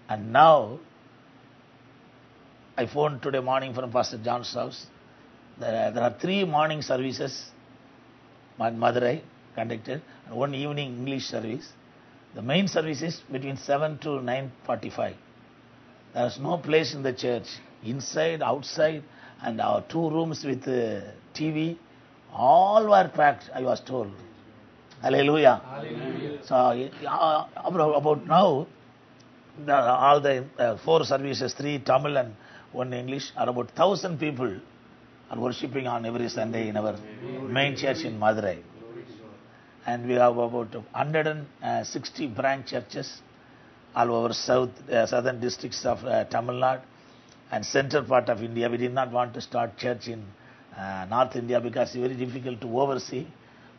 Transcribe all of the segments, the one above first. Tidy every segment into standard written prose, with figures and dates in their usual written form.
And now, I phoned today morning from Pastor John's house. There are 3 morning services, Madurai conducted, and 1 evening English service. The main service is between 7 to 9:45. There is no place in the church, inside, outside, and our 2 rooms with TV, all were packed, I was told. Hallelujah. Hallelujah. So, about now, all the 4 services, 3 Tamil and 1 English, are about 1,000 people are worshipping on every Sunday in our main church in Madurai. And we have about 160 branch churches all over southern districts of Tamil Nadu and central part of India. We did not want to start church in North India because it's very difficult to oversee.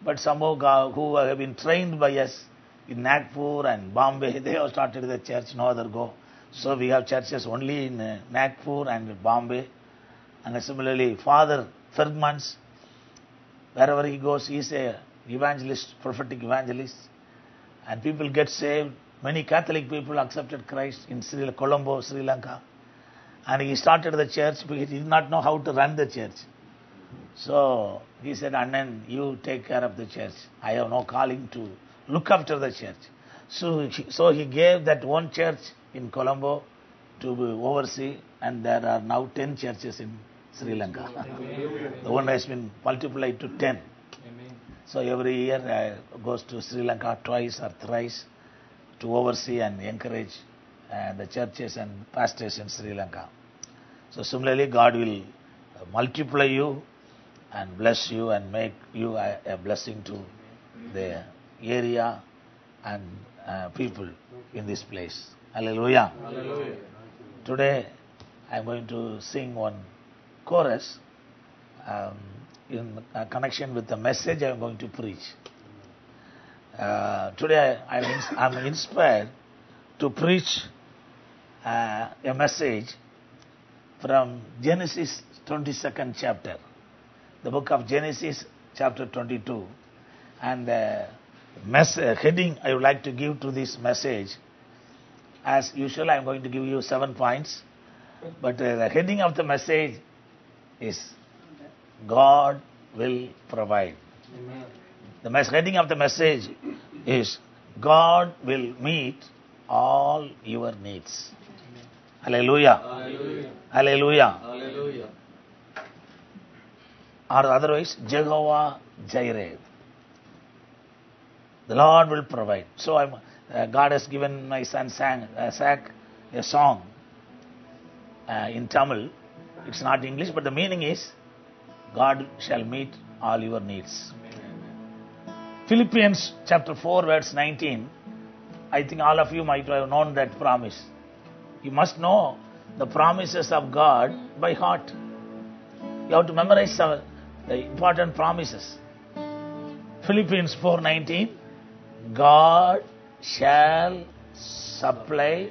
But somehow who have been trained by us in Nagpur and Bombay, they have started the church, no other go. So we have churches only in Nagpur and Bombay. And similarly, Father Fergmans, wherever he goes, he is a evangelist, prophetic evangelist. And people get saved. Many Catholic people accepted Christ in Colombo, Sri Lanka. And he started the church because he did not know how to run the church. So he said, Annan, you take care of the church. I have no calling to look after the church. So he gave that one church in Colombo to oversee, and there are now 10 churches in Sri Lanka. The one has been multiplied to 10. So every year goes to Sri Lanka twice or thrice to oversee and encourage the churches and pastors in Sri Lanka. So similarly, God will multiply you and bless you and make you a blessing to the area and people in this place. Hallelujah. Hallelujah. Today I am going to sing one chorus in connection with the message I am going to preach. Today I am inspired to preach a message from Genesis 22nd chapter. The book of Genesis chapter 22. And the heading I would like to give to this message, as usual I am going to give you 7 points. But the heading of the message is God will provide. Amen. The heading of the message is God will meet all your needs. Hallelujah. Hallelujah. Hallelujah. Hallelujah. Or otherwise, Jehovah Jireh. The Lord will provide. So God has given my son Zach a song in Tamil. It's not English, but the meaning is God shall meet all your needs. Amen. Philippians chapter 4 verse 19. I think all of you might have known that promise. You must know the promises of God by heart. You have to memorize the important promises. Philippians 4:19. God shall supply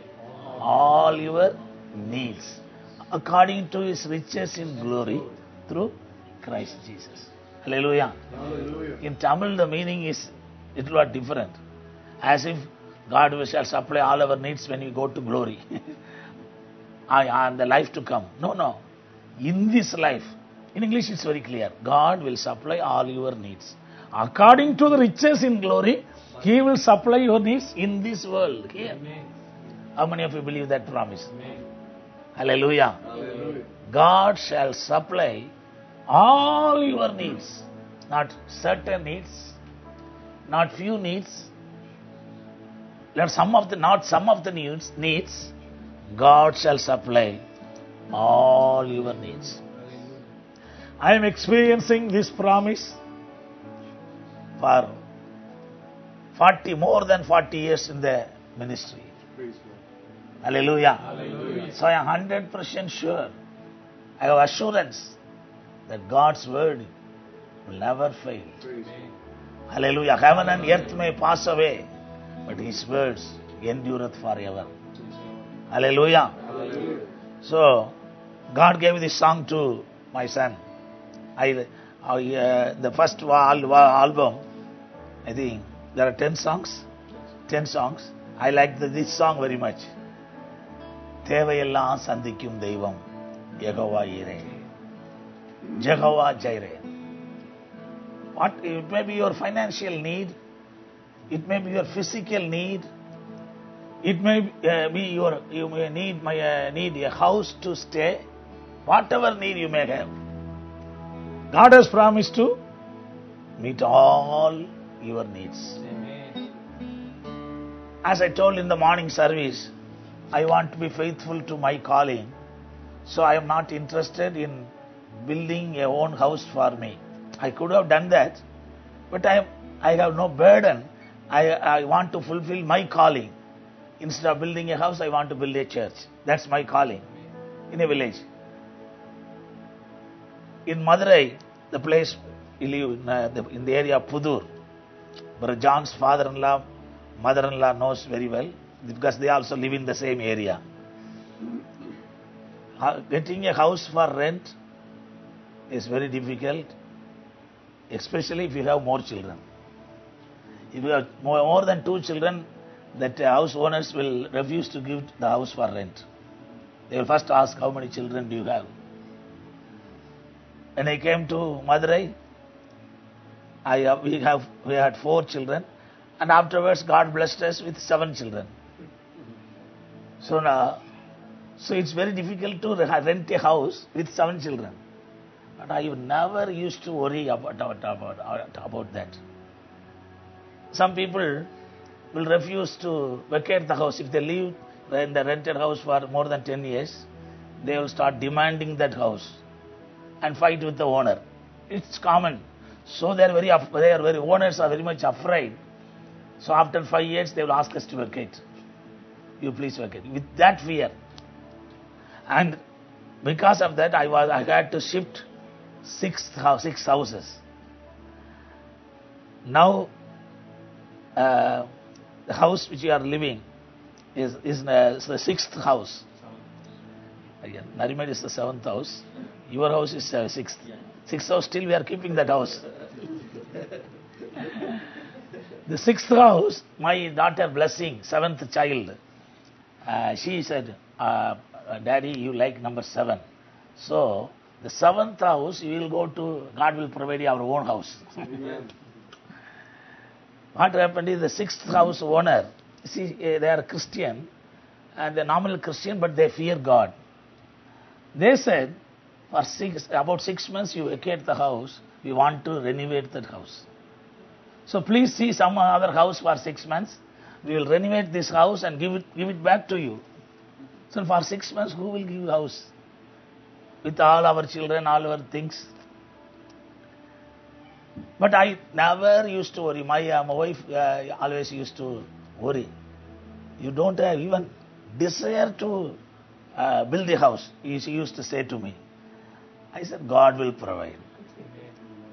all your needs according to his riches in glory through Christ Jesus. Hallelujah. Hallelujah. In Tamil the meaning is a little different. As if God shall supply all our needs when we go to glory. And the life to come. No. In this life, in English it's very clear. God will supply all your needs. According to the riches in glory, he will supply your needs in this world. Here. Amen. How many of you believe that promise? Amen. Hallelujah. Hallelujah. God shall supply all your needs. Not certain needs. Not few needs. Not some of the needs. God shall supply all your needs. I am experiencing this promise for more than 40 years in the ministry. Hallelujah. Hallelujah. So I am 100% sure. I have assurance that God's word will never fail. Hallelujah. Heaven and earth may pass away, but his words endureth forever. Hallelujah. Hallelujah. So God gave this song to my son. The first album, I think there are 10 songs. I like this song very much. தேவையெல்லாம் சந்திக்கும் தெய்வம் யெகோவா ஈரே, Jehovah ஜைரே. What it may be your financial need, it may be your physical need, it may be you may need a house to stay. Whatever need you may have, God has promised to meet all your needs. As I told in the morning service, I want to be faithful to my calling, so I am not interested in building a own house for me. I could have done that, but I have no burden. I want to fulfill my calling. Instead of building a house, I want to build a church. That's my calling in a village. In Madurai, the place we live in the area of Pudur, Brother John's father-in-law, mother-in-law knows very well, because they also live in the same area. Getting a house for rent is very difficult, especially if you have more children. If you have more than 2 children, that house owners will refuse to give the house for rent. They will first ask, how many children do you have? When I came to Madurai, we had 4 children, and afterwards God blessed us with 7 children. So it's very difficult to rent a house with 7 children. But I never used to worry about that. Some people will refuse to vacate the house. If they live in the rented house for more than 10 years, they will start demanding that house and fight with the owner. It's common. So owners are very much afraid. So after 5 years, they will ask us to vacate. You please vacate. With that fear. And because of that, I had to shift 6 houses. Now, the house which you are living is the 6th house. Narimed is the 7th house. Your house is 6th. 6th house, still we are keeping that house. The 6th house, my daughter Blessing, 7th child, she said, Daddy, you like number 7. So, the 7th house, you will go to, God will provide our own house. What happened is the 6th house owner, see, they are Christian, and they're nominal Christian, but they fear God. They said, for about 6 months you vacate the house, we want to renovate that house. So please see some other house for 6 months. We will renovate this house and give it back to you. So for 6 months, who will give house? With all our children, all our things. But I never used to worry. My wife always used to worry. You don't have even desire to build a house. She used to say to me. I said, God will provide.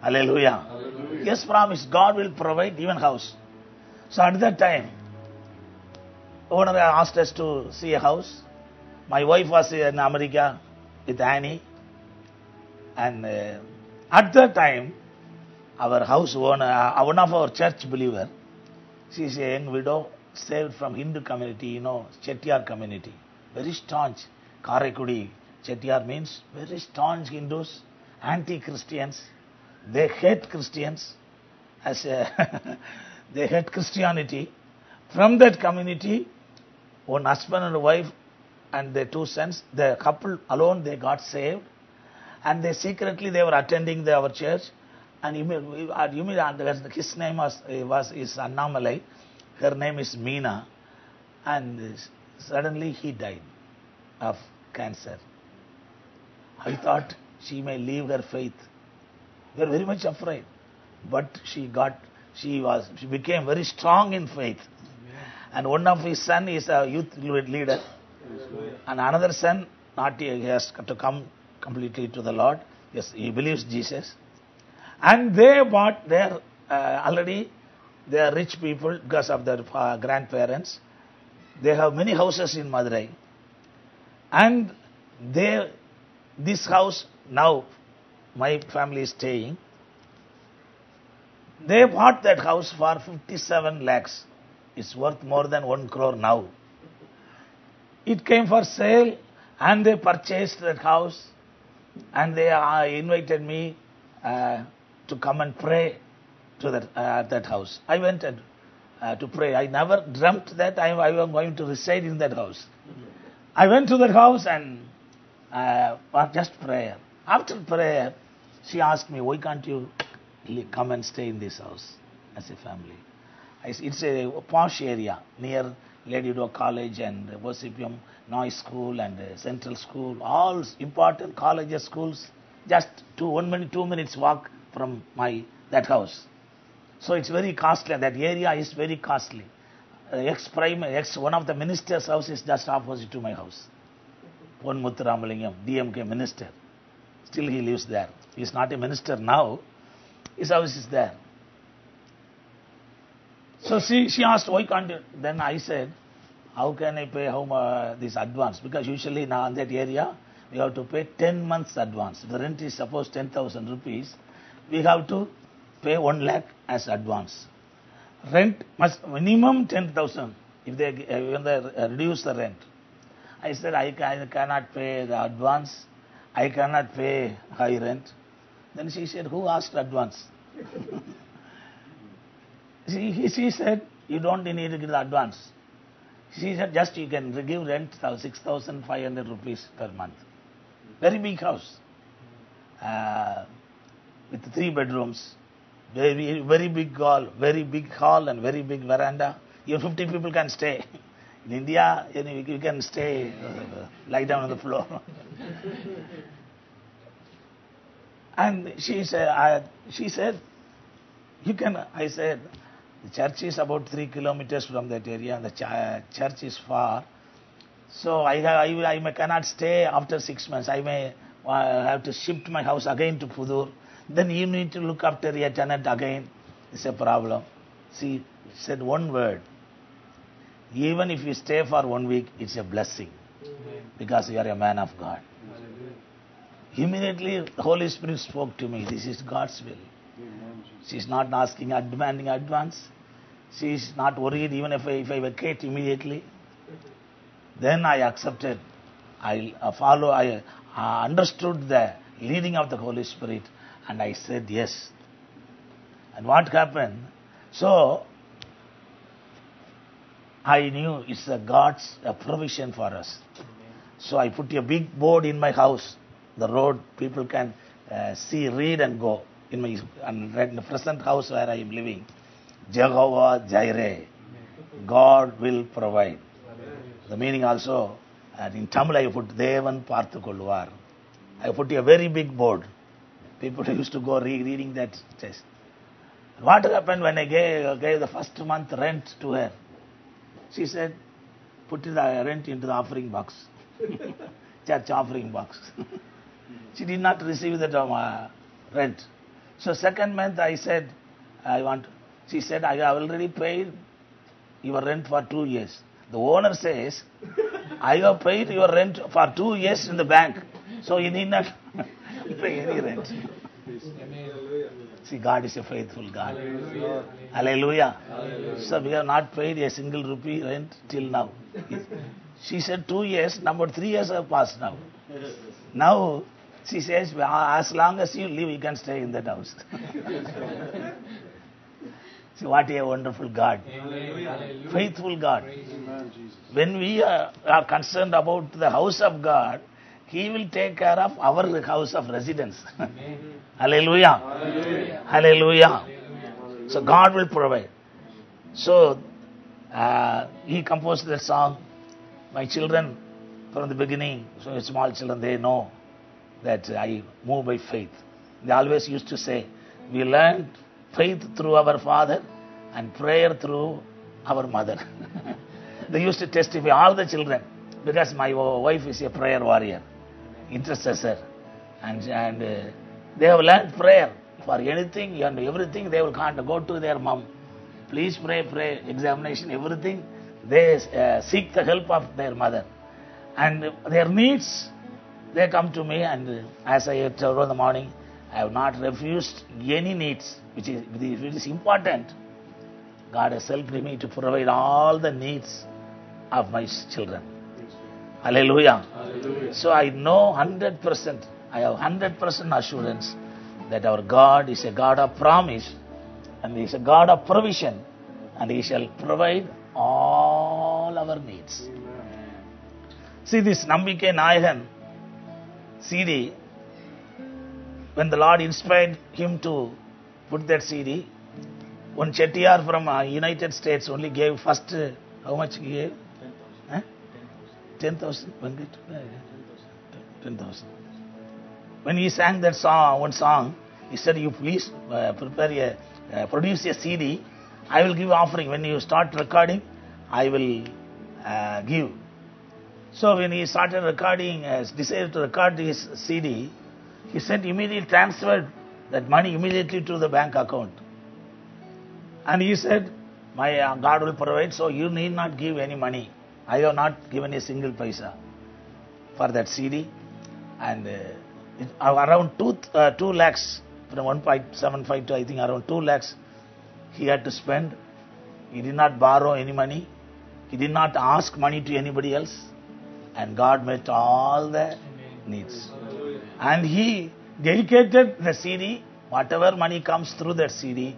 Hallelujah. Hallelujah. Yes, promise. God will provide even house. So at that time, owner asked us to see a house. My wife was in America with Annie. And at that time, our house owner, one of our church believer, she is a young widow, saved from Hindu community, Chettiar community. Very staunch. Karakudi. Chettiar means very staunch Hindus, anti-Christians. They hate Christians. They hate Christianity. From that community, one husband and wife and their 2 sons, the couple alone, they got saved. And they secretly, they were attending our church. And his name is Annamalai. Her name is Meena. And suddenly he died of cancer. I thought she may leave her faith. We were very much afraid. But she became very strong in faith. And one of his son is a youth leader. And another son, he has to come completely to the Lord. Yes, he believes Jesus. And they bought already, they are rich people because of their grandparents. They have many houses in Madurai. And this house now, my family is staying. They bought that house for 57 lakhs. It's worth more than 1 crore now. it came for sale, and they purchased that house, and they invited me to come and pray to that house. I went to pray. I never dreamt that I was going to reside in that house. I went to that house and just prayer. After prayer, she asked me, why can't you come and stay in this house as a family? It's a posh area near Lady Doe College and Versipium Noise School and Central School, all important colleges, schools, just 2 minutes walk from that house. So it's very costly. That area is very costly. One of the minister's house is just opposite to my house. Pon Muthuramalingam, DMK minister. Still he lives there. He is not a minister now. His house is there. So she asked, why can't you? Then I said, how can I pay this advance? Because usually now in that area, we have to pay 10 months advance. If the rent is suppose 10,000 rupees, we have to pay 1 lakh as advance. Rent must minimum 10,000 if they reduce the rent. I said, I cannot pay the advance. I cannot pay high rent. Then she said, who asked advance? She said, you don't need to give the advance. She said, just you can give rent 6,500 rupees per month. Very big house. With 3 bedrooms. Very big hall and very big veranda. Even 50 people can stay. In India, you can stay, lie down on the floor. And she said, you can. I said, the church is about 3 kilometers from that area, and the church is far. So I cannot stay after 6 months. I may have to shift my house again to Pudur. Then you need to look after a tenant again. It's a problem. She said one word. Even if you stay for 1 week, it's a blessing. Because you are a man of God. Immediately, the Holy Spirit spoke to me. This is God's will. She is not demanding advance. She is not worried even if I vacate immediately. Then I accepted. I understood the leading of the Holy Spirit. And I said yes. And what happened? So, I knew it's God's provision for us. So I put a big board in my house. The road people can see, read and go. In the present house where I am living. Jehovah Jireh. God will provide. The meaning also, in Tamil I put Devan Parthukolluvar. I put a very big board. People used to go reading that text. What happened when I gave the first month rent to her? She said, put the rent into the offering box. Church offering box. She did not receive the rent. So second month I said, she said, I have already paid your rent for 2 years. The owner says, I have paid your rent for 2 years in the bank. So you need not pay any rent. See, God is a faithful God. Hallelujah. So we have not paid a single rupee rent till now. She said 2 years, number 3 years have passed now. Now, she says, as long as you live, you can stay in that house. See, what a wonderful God. Faithful God. When we are concerned about the house of God, He will take care of our house of residence. Hallelujah. Hallelujah. Hallelujah. So God will provide. So he composed that song. My children, from the beginning, so small children, they know that I move by faith. They always used to say, we learned faith through our father and prayer through our mother. They used to testify, all the children, because my wife is a prayer warrior, intercessor, and they have learned prayer for anything and everything. They will go to their mom. Please pray, examination, everything. They seek the help of their mother. And their needs, they come to me, and as I told in the morning, I have not refused any needs, which is important. God has helped me to provide all the needs of my children. Hallelujah. So I know 100%, I have 100% assurance that our God is a God of promise and He is a God of provision and He shall provide all our needs. See this Nambike Nayagan CD, when the Lord inspired him to put that CD, one Chettiar from United States only gave first, how much he gave? 10,000. 10,000. When he sang that song, one song, he said, you please produce a CD. I will give offering. When you start recording, I will give. So when he started recording, decided to record his CD, he said immediately transferred that money immediately to the bank account. And he said, my God will provide, so you need not give any money. I have not given a single paisa for that CD. And around 2 lakhs, from 1.75 to I think around 2 lakhs, he had to spend. He did not borrow any money. He did not ask money to anybody else. And God met all the needs. And he dedicated the CD, whatever money comes through that CD,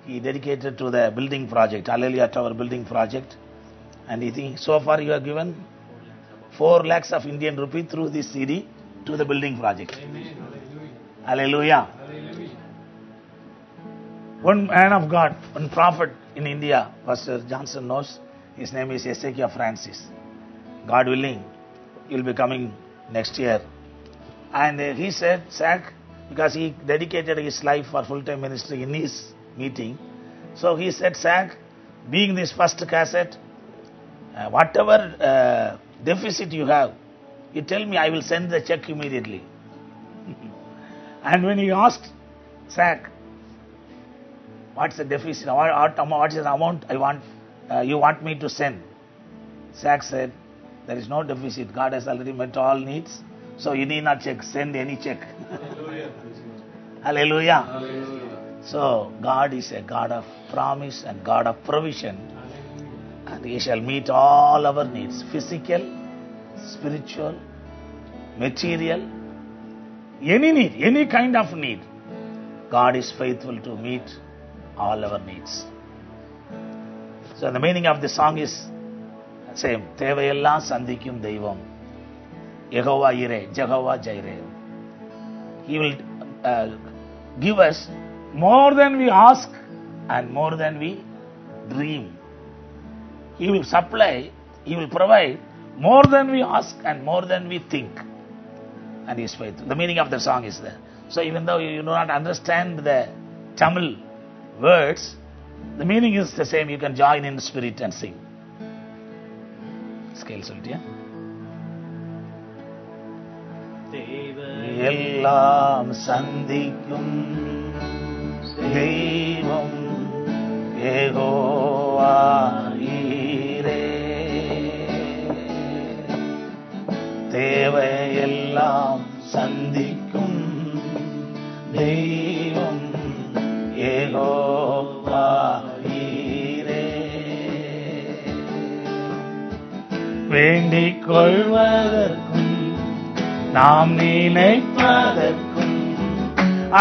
he dedicated to the building project. Hallelujah, to our building project. And he think, so far you have given 4 lakhs of Indian rupee through this CD to the building project. Hallelujah. Hallelujah. One man of God, one prophet in India, Pastor Johnson knows, his name is Ezekiel Francis. God willing, he will be coming next year. And he said, Zach, because he dedicated his life for full-time ministry in his meeting. So he said, Zach, being this first cassette, whatever deficit you have, you tell me, I will send the check immediately. And when he asked, Zach, what's the deficit? What is the amount you want me to send? Zach said, there is no deficit. God has already met all needs. So you need not send any check. Hallelujah. Hallelujah. Hallelujah. So God is a God of promise and God of provision. And He shall meet all our needs. Physical, spiritual, material, any need, any kind of need. God is faithful to meet all our needs. So the meaning of the song is same. தேவையெல்லாம் சந்திக்கும் தெய்வம் யெகோவா ஈரே, Jehovah ஜைரே. He will give us more than we ask and more than we dream. He will supply, He will provide more than we ask and more than we think. And He is faithful. The meaning of the song is there. So even though you do not understand the Tamil words, the meaning is the same. You can join in the spirit and sing. Scale சொல்லிட்டியா? எல்லாம் சந்திக்கும் தெய்வம் யெகோவா ஈரே, தேவையெல்லாம் சந்திக்கும் தெய்வம் யெகோவா ஈரே, வேண்டிக் கொள்வதற்கும் நாம் நினைப்பதற்கும்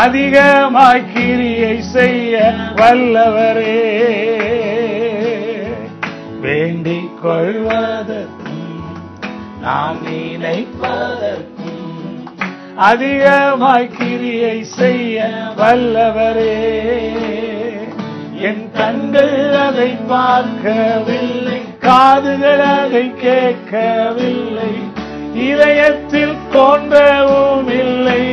அதிகமாய் கிரியை செய்ய வல்லவரே, வேண்டிக் கொள்வதற்கும் நாம் நினைப்பதற்கும் அதிகமாய் கிரியை செய்ய வல்லவரே, என் கண்கள் அதை பார்க்கவில்லை, காதுகள் அதை கேட்கவில்லை, இதயத்தில் தோன்றவும் இல்லை,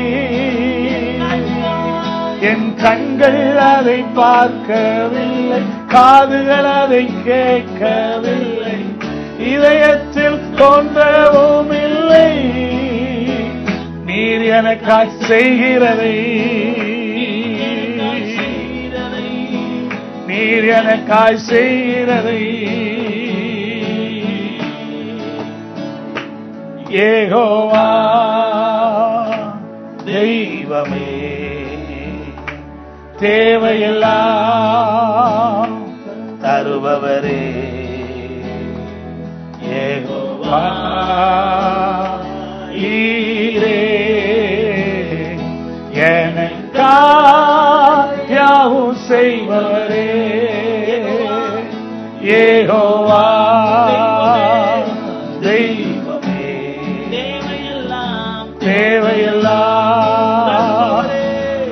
என் கண்கள் அதை பார்க்கவில்லை, காதுகள் அதை கேட்கவில்லை, இதயத்தில் தோன்றவும் இல்லை, நீர் எனக்காய் செய்கிறதை, நீர் எனக்காய் செய்கிறதை, யெகோவா தெய்வமே, தேவையெல்லாம் தருபவரே, யெகோவா ஈரே எனக்காகவும் செய்வரே யெகோவா தெய்வமே தேவையெல்லாம்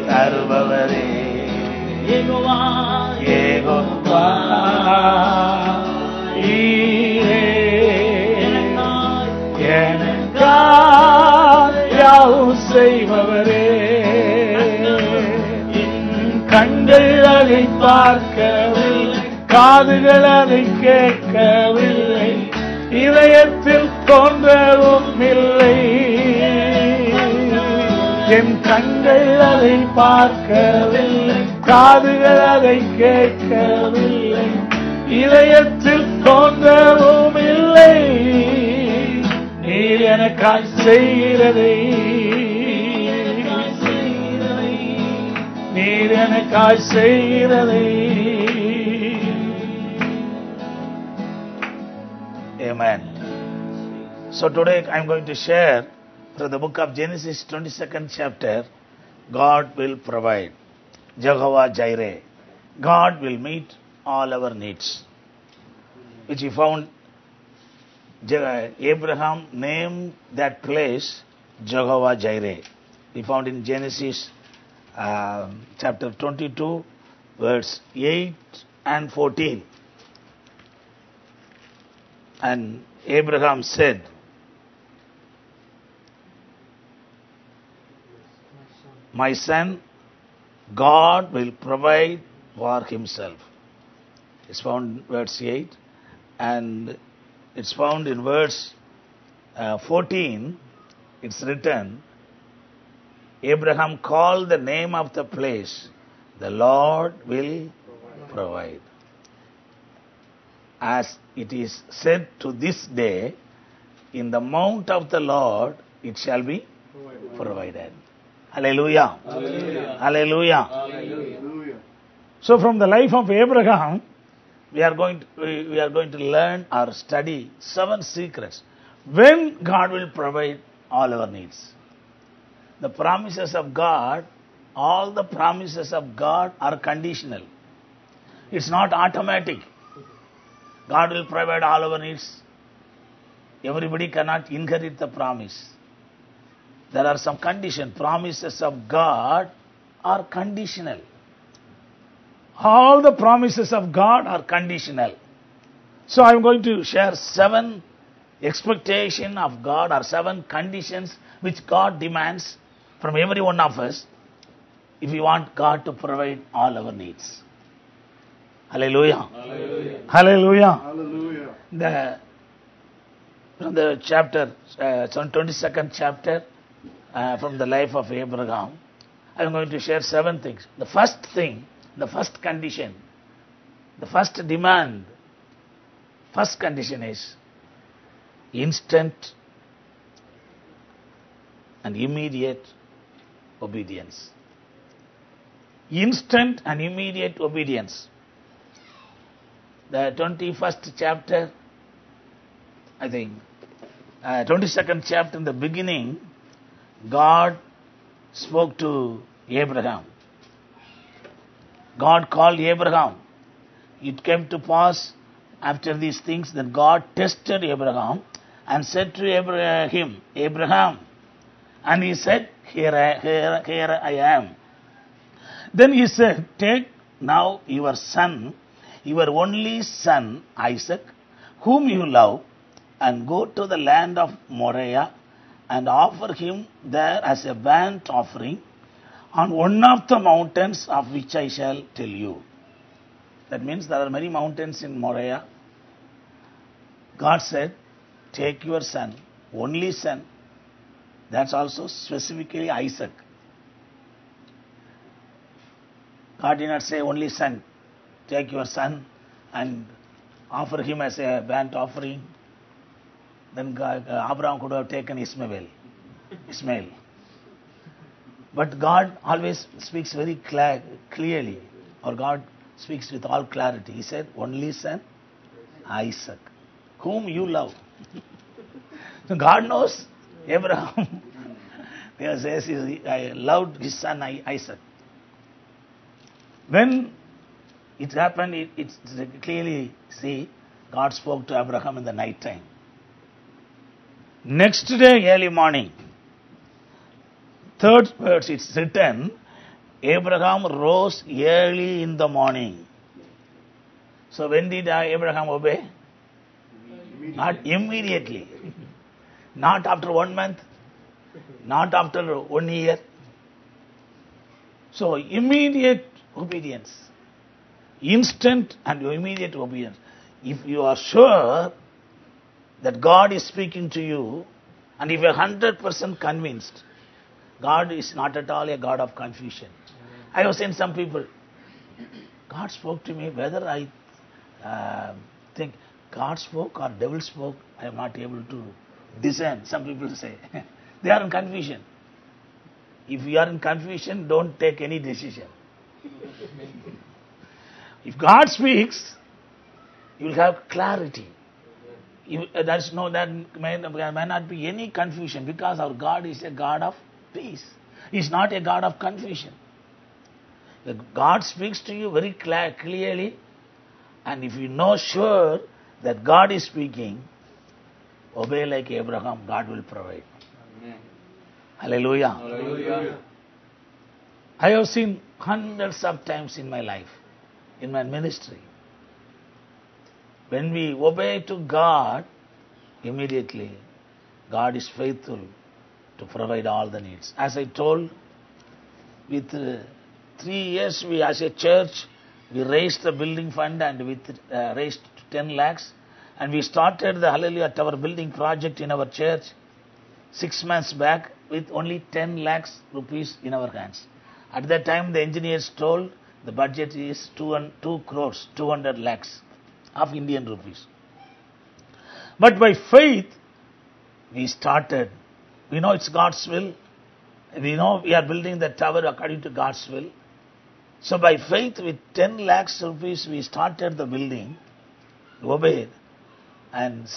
தருபவரே யெகோவா ஈரே எனக்காகவும் செய்பவரே கண்கள் அதை பார்க்கவில்லை காதுகள் அதை கேட்கவில்லை இதயத்தில் தோன்றவும் இல்லை என் கண்கள் அதை பார்க்கவில்லை காதுகள் அதை கேட்கவில்லை இதயத்தில் தோன்றவும் இல்லை நீர் எனக்காய் செய்கிறதை நீர் எனக்காய் செய்கிறதை. Amen. So today I am going to share from the book of Genesis 22nd chapter, God will provide. Jehovah Jireh. God will meet all our needs. Which we found Abraham named that place Jehovah Jireh. We found in Genesis chapter 22 verse 8 and 14. And Abraham said, my son, God will provide for himself. It's found in verse 8 and it's found in verse 14. It's written, Abraham called the name of the place, the Lord will provide. As it is said to this day, in the mount of the Lord it shall be provided. Hallelujah. Hallelujah. Hallelujah. Hallelujah. So from the life of Abraham, we are going to learn or study 7 secrets when God will provide all our needs. The promises of God, all the promises of God are conditional. It's not automatic. God will provide all our needs. Everybody cannot inherit the promise. There are some conditions. Promises of God are conditional. All the promises of God are conditional. So I am going to share 7 expectations of God or 7 conditions which God demands from every one of us if we want God to provide all our needs. Hallelujah. Hallelujah. Hallelujah. Hallelujah. From the chapter, 22nd chapter, from the life of Abraham, I am going to share 7 things. The first thing, the first condition, the first demand, first condition is instant and immediate obedience. Instant and immediate obedience. The 21st chapter, I think, 22nd chapter, in the beginning, God spoke to Abraham. God called Abraham. It came to pass after these things that God tested Abraham and said to him, Abraham. And he said, here I am. Then he said, take now your son, your only son Isaac, whom you love, and go to the land of Moriah and offer him there as a burnt offering on one of the mountains of which I shall tell you. That means there are many mountains in Moriah. God said, take your son, only son. That's also specifically Isaac. God did not say only son. Take your son and offer him as a burnt offering. Then Abraham could have taken Ishmael. But God always speaks very clearly, or God speaks with all clarity. He said, only son, Isaac, whom you love. So God knows Abraham. There says I loved his son Isaac. When it happened, it's clearly see God spoke to Abraham in the night time. Next day, early morning, third verse, it's written, Abraham rose early in the morning. So when did Abraham obey? Not immediately. Not after 1 month. Not after 1 year. So immediate obedience. Instant and immediate obedience. If you are sure that God is speaking to you, and if you are 100% convinced, God is not at all a God of confusion. I have seen some people, God spoke to me, whether I think God spoke or devil spoke, I am not able to discern. Some people say, they are in confusion. If you are in confusion, don't take any decision. If God speaks, you will have clarity. There may not be any confusion, because our God is a God of peace. He is not a God of confusion. God speaks to you very clearly, and if you know sure that God is speaking, obey like Abraham, God will provide. Amen. Hallelujah. Hallelujah. I have seen hundreds of times in my life, in my ministry, when we obey to God, immediately God is faithful to provide all the needs. As I told, with 3 years, we as a church, we raised the building fund and we raised 10 lakhs, and we started the Hallelujah Tower building project in our church 6 months back with only 10 lakhs rupees in our hands. At that time, the engineers told the budget is 2 crores, 200 lakhs of Indian rupees. But by faith, we started. We know it's God's will. We know we are building the tower according to God's will. So by faith, with 10 lakhs rupees, we started the building, obeyed, and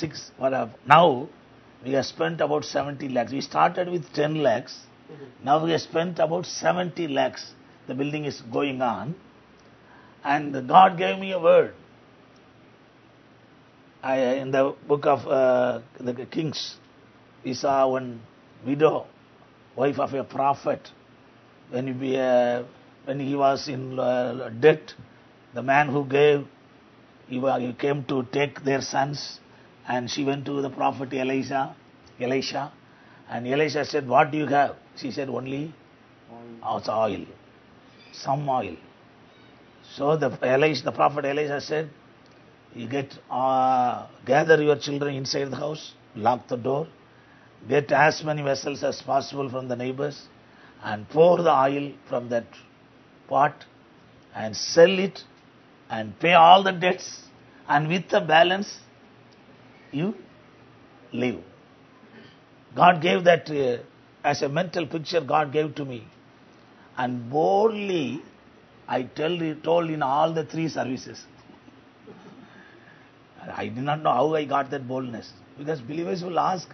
now we have spent about 70 lakhs. We started with 10 lakhs. Now we have spent about 70 lakhs. The building is going on. And God gave me a word. In the book of the Kings, we saw one widow, wife of a prophet. When he was in debt, the man who gave, he came to take their sons, and she went to the prophet Elisha, and Elisha said, "What do you have?" She said, "Only oil, some oil." So the prophet Elisha said, "You gather your children inside the house, lock the door, get as many vessels as possible from the neighbors, and pour the oil from that pot, and sell it, and pay all the debts, and with the balance, you live." God gave that as a mental picture. God gave to me, and boldly I told in all the 3 services. I did not know how I got that boldness, because believers will ask.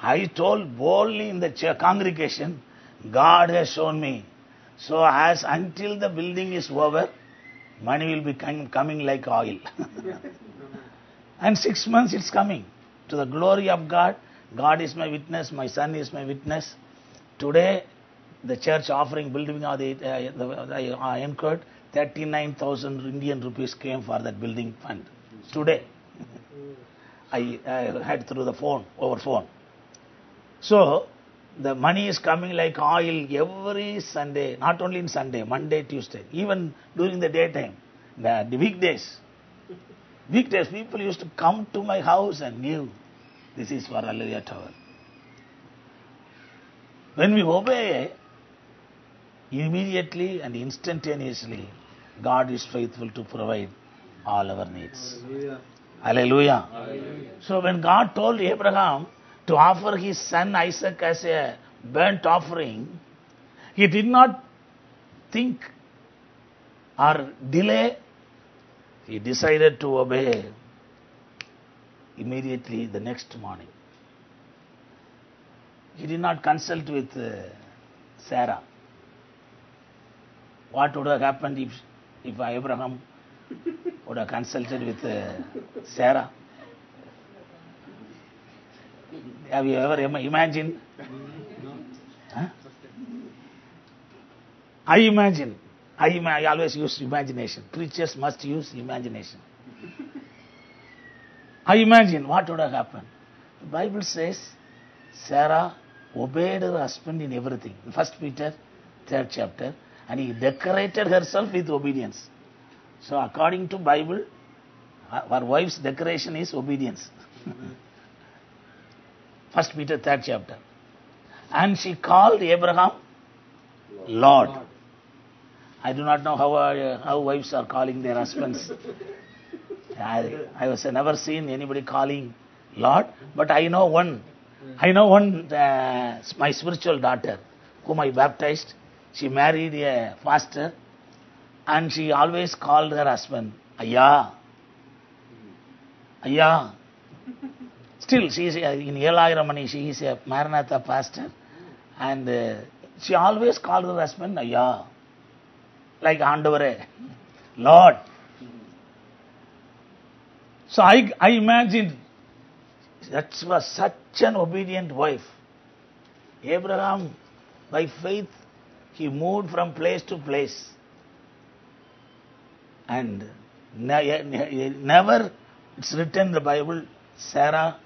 I told boldly in the congregation, God has shown me. So until the building is over, money will be coming like oil. And 6 months it's coming. To the glory of God. God is my witness. My son is my witness. Today, the church offering building of I incurred 39,000 Indian rupees came for that building fund. Today. I had through the over phone. So, the money is coming like oil every Sunday, not only in Sunday, Monday, Tuesday, even during the daytime, the weekdays. Weekdays, people used to come to my house and give. This is for Hallelujah Tower. When we obey, immediately and instantaneously, God is faithful to provide all our needs. Hallelujah. Hallelujah. Hallelujah. So when God told Abraham to offer his son Isaac as a burnt offering, he did not think or delay. He decided to obey immediately the next morning. He did not consult with Sarah. What would have happened if Abraham would have consulted with Sarah? Have you ever imagined? Huh? I always use imagination. Preachers must use imagination. I imagine what would have happened. The Bible says Sarah obeyed her husband in everything. 1 Peter 3rd chapter. And he decorated herself with obedience. So according to Bible, our wife's decoration is obedience. 1 Peter 3rd chapter. And she called Abraham Lord. I do not know how wives are calling their husbands. I was never seen anybody calling Lord, but I know one, my spiritual daughter, whom I baptized. She married a pastor, and she always called her husband Ayya. Ayya. Still, she is in Yelayiramani, she is a Maranatha pastor, and she always called her husband Ayya, like Andavare, Lord. So I imagined that was such an obedient wife. Abraham, by faith, he moved from place to place. And never, it's written in the Bible, Sarah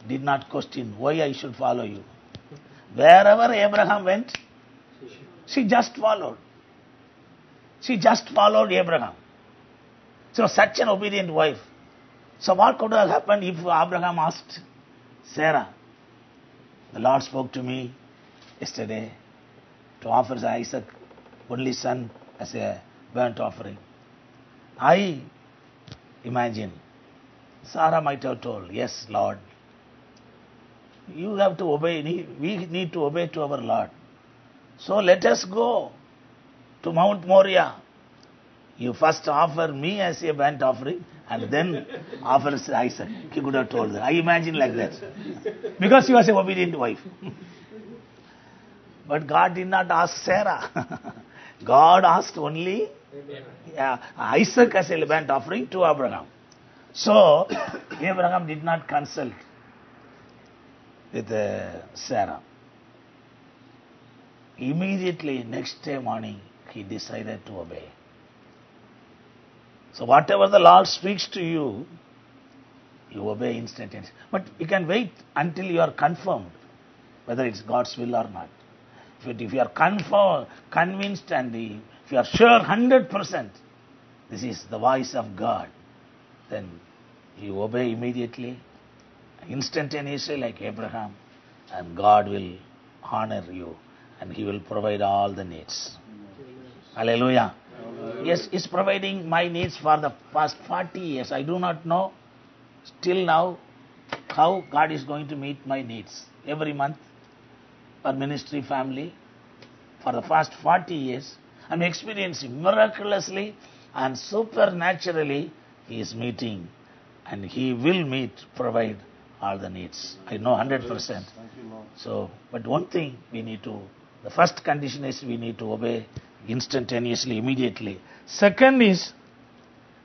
did not question why I should follow you. Wherever Abraham went, she just followed. She just followed Abraham. So such an obedient wife. So what could have happened if Abraham asked Sarah, the Lord spoke to me yesterday to offer Isaac, only son, as a burnt offering. I imagine Sarah might have told, yes, Lord, you have to obey, we need to obey to our Lord. So let us go to Mount Moriah. You first offer me as a burnt offering and then offer Isaac. He could have told her. I imagine like that. Because she was an obedient wife. But God did not ask Sarah. God asked only Isaac as a burnt offering to Abraham. So, Abraham did not consult with Sarah. Immediately, next day morning, he decided to obey. So, whatever the Lord speaks to you, you obey instantaneously. But you can wait until you are confirmed whether it's God's will or not. If you are convinced and if you are sure 100% this is the voice of God, then you obey immediately, instantaneously like Abraham, and God will honor you and He will provide all the needs. Hallelujah. Yes, He's providing my needs for the past 40 years. I do not know still now how God is going to meet my needs. Every month, for ministry, family, for the past 40 years, I'm experiencing miraculously and supernaturally He is meeting, and He will provide all the needs. I know 100%. So, but one thing the first condition is we need to obey instantaneously, immediately. Second is,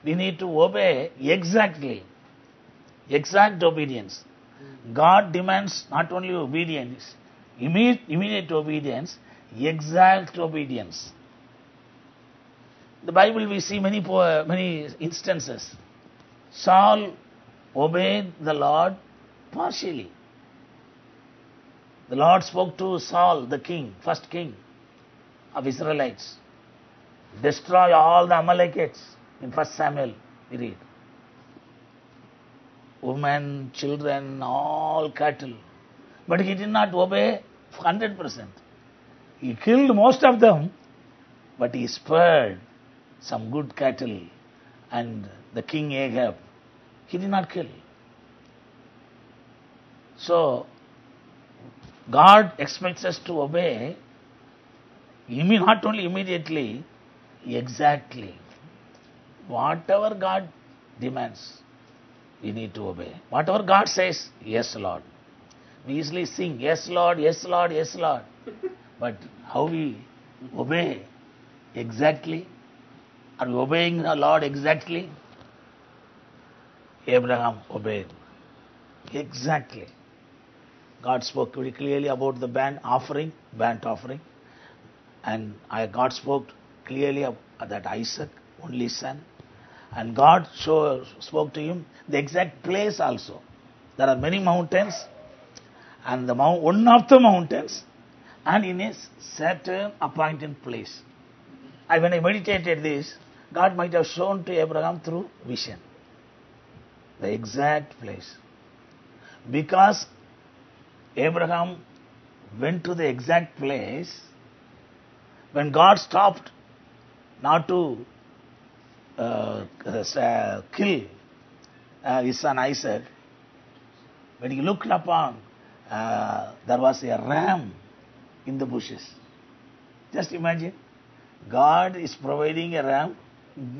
we need to obey exactly. Exact obedience. God demands not only obedience, immediate obedience, exact obedience. The Bible we see many instances. Saul obeyed the Lord partially. The Lord spoke to Saul, the king, first king of Israelites. Destroy all the Amalekites in 1 Samuel, we read. Women, children, all cattle. But he did not obey 100%. He killed most of them, but he spared some good cattle and the king Ahab. He did not kill. So, God expects us to obey, not only immediately, exactly. Whatever God demands, we need to obey. Whatever God says, yes, Lord. We easily sing, yes Lord, yes Lord, yes Lord. But how we obey exactly? Are we obeying the Lord exactly? Abraham obeyed. Exactly. God spoke very clearly about the burnt offering. And God spoke clearly that Isaac, only son. And God spoke to him the exact place also. There are many mountains, and one of the mountains, and in a certain appointed place. When I meditated this, God might have shown to Abraham through vision the exact place. Because Abraham went to the exact place, when God stopped not to kill his son Isaac, when he looked upon, there was a ram in the bushes. Just imagine, God is providing a ram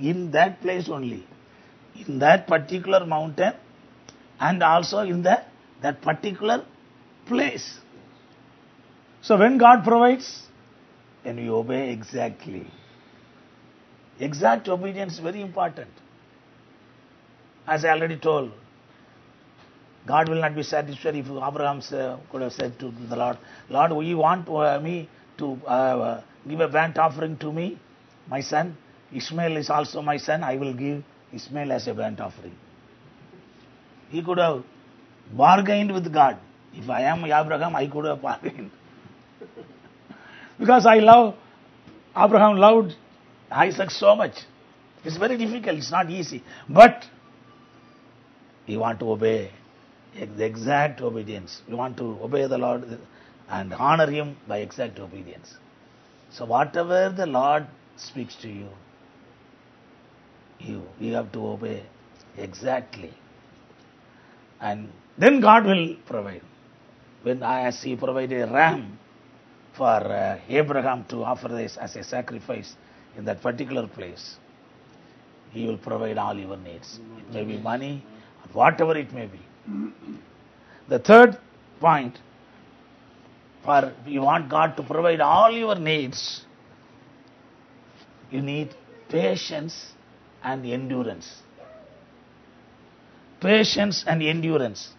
in that place only, in that particular mountain, and also in that particular place. So when God provides, then we obey exactly. Exact obedience is very important. As I already told, God will not be satisfied if Abraham could have said to the Lord, Lord, you want me to give a burnt offering to me, my son? Ishmael is also my son. I will give Ishmael as a burnt offering. He could have bargained with God. If I am Abraham, I could have bargained. Because Abraham loved Isaac so much. It's very difficult, it's not easy. But we want to obey the exact obedience. We want to obey the Lord and honor Him by exact obedience. So whatever the Lord speaks to you, you have to obey exactly. And then God will provide. As He provided a ram for Abraham to offer this as a sacrifice in that particular place, He will provide all your needs. It may be money, or whatever it may be. The third point, for you want God to provide all your needs, you need patience and endurance. Patience and endurance.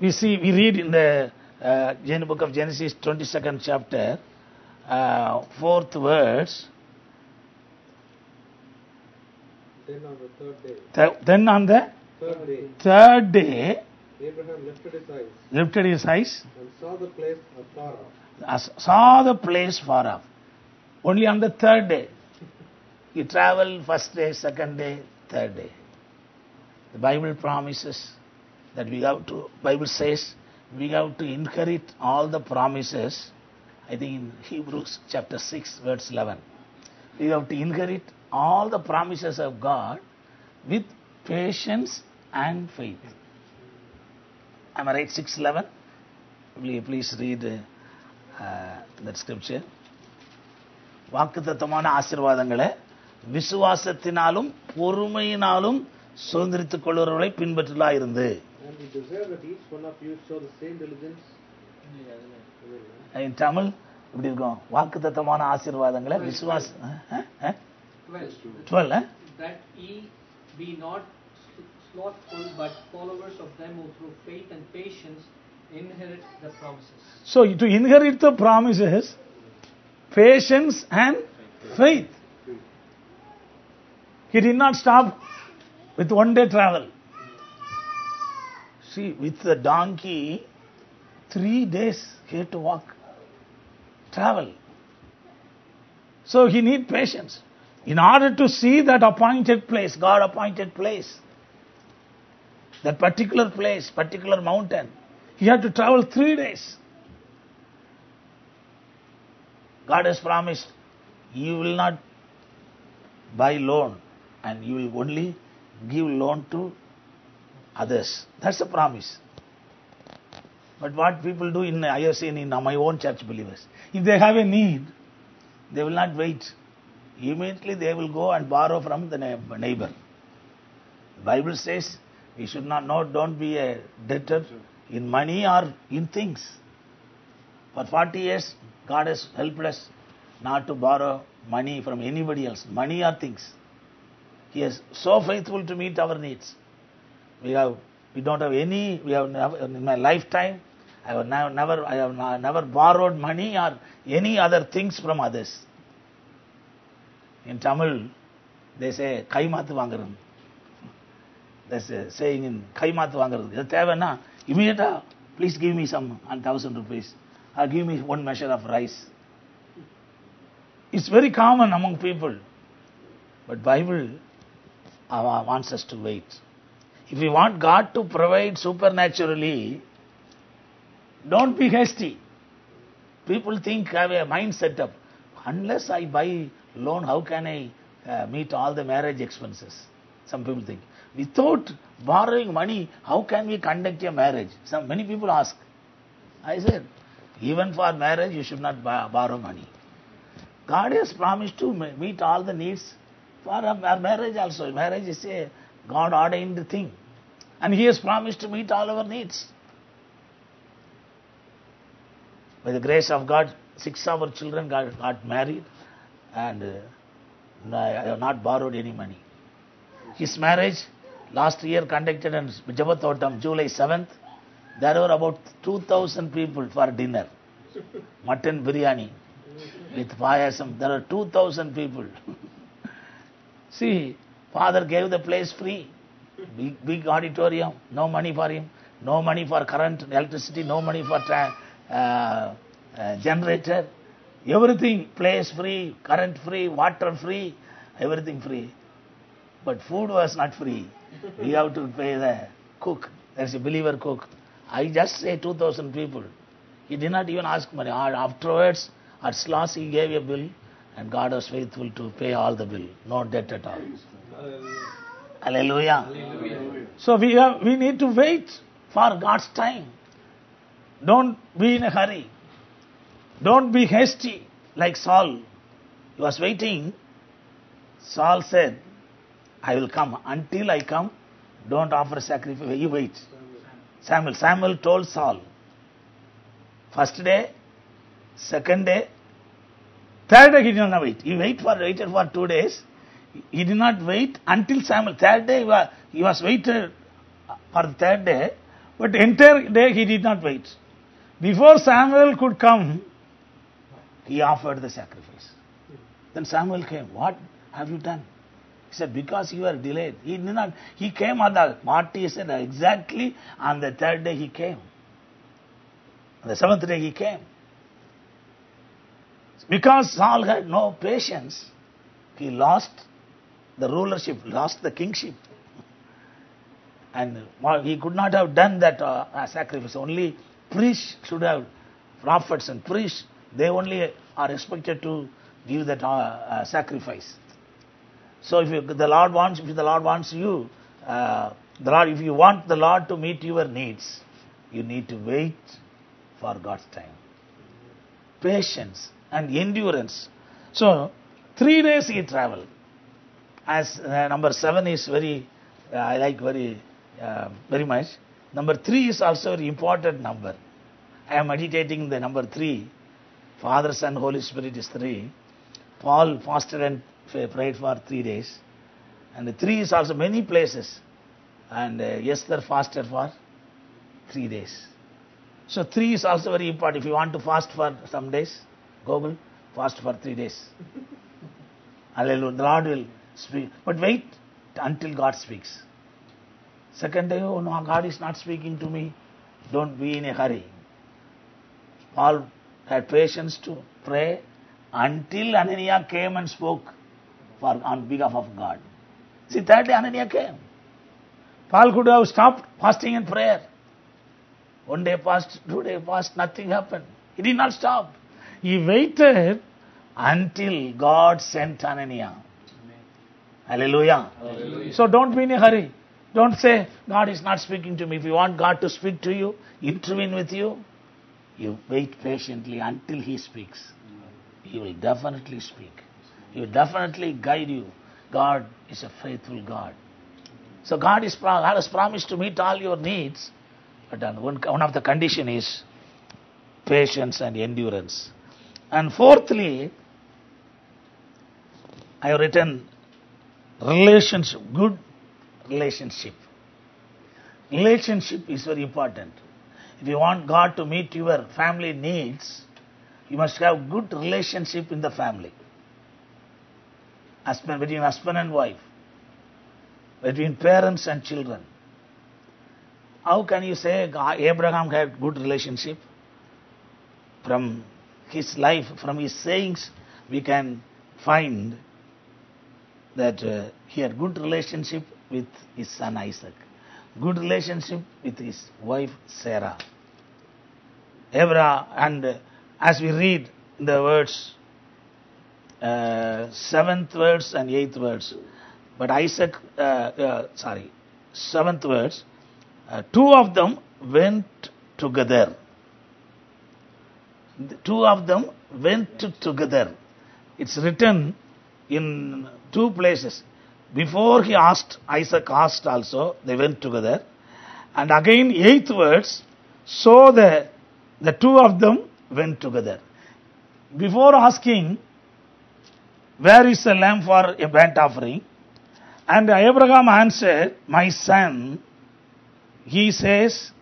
We read in the book of Genesis, 22nd chapter, 4th verse. Then on the third day, Abraham lifted his eyes and saw the place afar off. Saw the place far off. Only on the third day. He traveled first day, second day, third day. The Bible promises that Bible says we have to inherit all the promises. I think in Hebrews chapter 6 verse 11. We have to inherit all the promises of God with patience and faith. Am I right? 6:11. Please read that scripture. வாக்குத்தத்தமான ஆசீர்வாதங்களை விசுவாசத்தினாலும் பொறுமையினாலும் சுதந்திரித்துக் கொள்கிறவர்களை பின்பற்றலா இருந்து. And we desire that each one of you show the same diligence. In Tamil இப்படி இருக்கும். வாக்குத்தத்தமான ஆசீர்வாதங்களை விசுவாச 12 that ye be not slothful but followers of them who through faith and patience inherit the promises. So to inherit the promises, patience and faith. He did not stop with one day travel. See, with the donkey, 3 days he had to walk, travel. So he need patience. In order to see that appointed place, God appointed place, that particular place, particular mountain, he had to travel 3 days. God has promised, you will not buy loan and you will only give loan to others. That's a promise. But what people do I have seen in my own church believers, if they have a need, they will not wait. Immediately they will go and borrow from the neighbor. The Bible says we should not, don't be a debtor in money or in things. For 40 years, God has helped us not to borrow money from anybody else, money or things. He is so faithful to meet our needs. We don't have any. We have never, in my lifetime, I have never borrowed money or any other things from others. In Tamil, they say kai maathu vaangaran. There's a saying in kai maathu vaangaran. Idu thevana immediately, please give me some 1,000 rupees or give me one measure of rice. It's very common among people, but Bible wants us to wait. If we want God to provide supernaturally, don't be hasty. People think, have a mind set up. Unless I buy loan, how can I meet all the marriage expenses? Some people think. Without borrowing money, how can we conduct a marriage? Many people ask. I said, even for marriage, you should not borrow money. God has promised to meet all the needs for our marriage also. Marriage is a God ordained thing. And He has promised to meet all our needs. By the grace of God, 6 of our children got married, and I have not borrowed any money. His marriage, last year conducted in Jabathotam, July 7th, there were about 2,000 people for dinner. Mutton biryani with payasam. There are 2,000 people. See, Father gave the place free. Big auditorium, no money for him, no money for current, electricity, no money for generator. Everything, place free, current free, water free, everything free. But food was not free. We have to pay the cook. There's a believer cook. I just say 2,000 people. He did not even ask money. Afterwards, at last he gave a bill, and God was faithful to pay all the bill. No debt at all. Hallelujah. Hallelujah. So we need to wait for God's time. Don't be in a hurry. Don't be hasty like Saul. He was waiting. Saul said, I will come. Until I come, don't offer sacrifice. You wait. Samuel told Saul. First day, second day, third day he did not wait. He waited for 2 days. He did not wait until Samuel. Third day he was waited for the third day, but the entire day he did not wait. Before Samuel could come, he offered the sacrifice. Then Samuel came. What have you done? He said, because you were delayed. He came on the party, said exactly on the third day he came. On the seventh day he came. Because Saul had no patience, he lost the rulership, lost the kingship. And he could not have done that sacrifice. Only priests should have, prophets and priests, they only are expected to give that sacrifice. So if the Lord wants you, if you want the Lord to meet your needs, you need to wait for God's time. Patience and endurance. So 3 days he traveled. As number 7 is I like very much. Number 3 is also a very important number. I am meditating the number 3. Father, Son, Holy Spirit is 3. Paul fasted and prayed for 3 days. And the 3 is also many places. And Esther fasted for 3 days. So 3 is also very important. If you want to fast for some days, Google, fast for 3 days. Hallelujah. The Lord will speak. But wait until God speaks. Second day, oh no, God is not speaking to me. Don't be in a hurry. Paul had patience to pray until Ananias came and spoke on behalf of God. See, third day Ananias came. Paul could have stopped fasting and prayer. 1 day passed, 2 days passed, nothing happened. He did not stop. He waited until God sent Ananias. Hallelujah. Hallelujah. So don't be in a hurry. Don't say, God is not speaking to me. If you want God to speak to you, intervene with you, you wait patiently until He speaks. He will definitely speak. He will definitely guide you. God is a faithful God. So God has promised to meet all your needs. But one of the condition is patience and endurance. And fourthly, I have written relationship, good relationship. Relationship is very important. If you want God to meet your family needs, you must have good relationship in the family. Between husband and wife, between parents and children. How can you say Abraham had good relationship? From his life, from his sayings, we can find that he had good relationship with his son Isaac, good relationship with his wife Sarah. Abraham, and as we read the words, 7th verse and 8th verse, but seventh verse, two of them went together. The two of them went together. It's written in two places. Before he asked, Isaac asked also, they went together. And again, 8th verse, so the two of them went together. Before asking, where is the lamb for a burnt offering? And Abraham answered, my son. He said,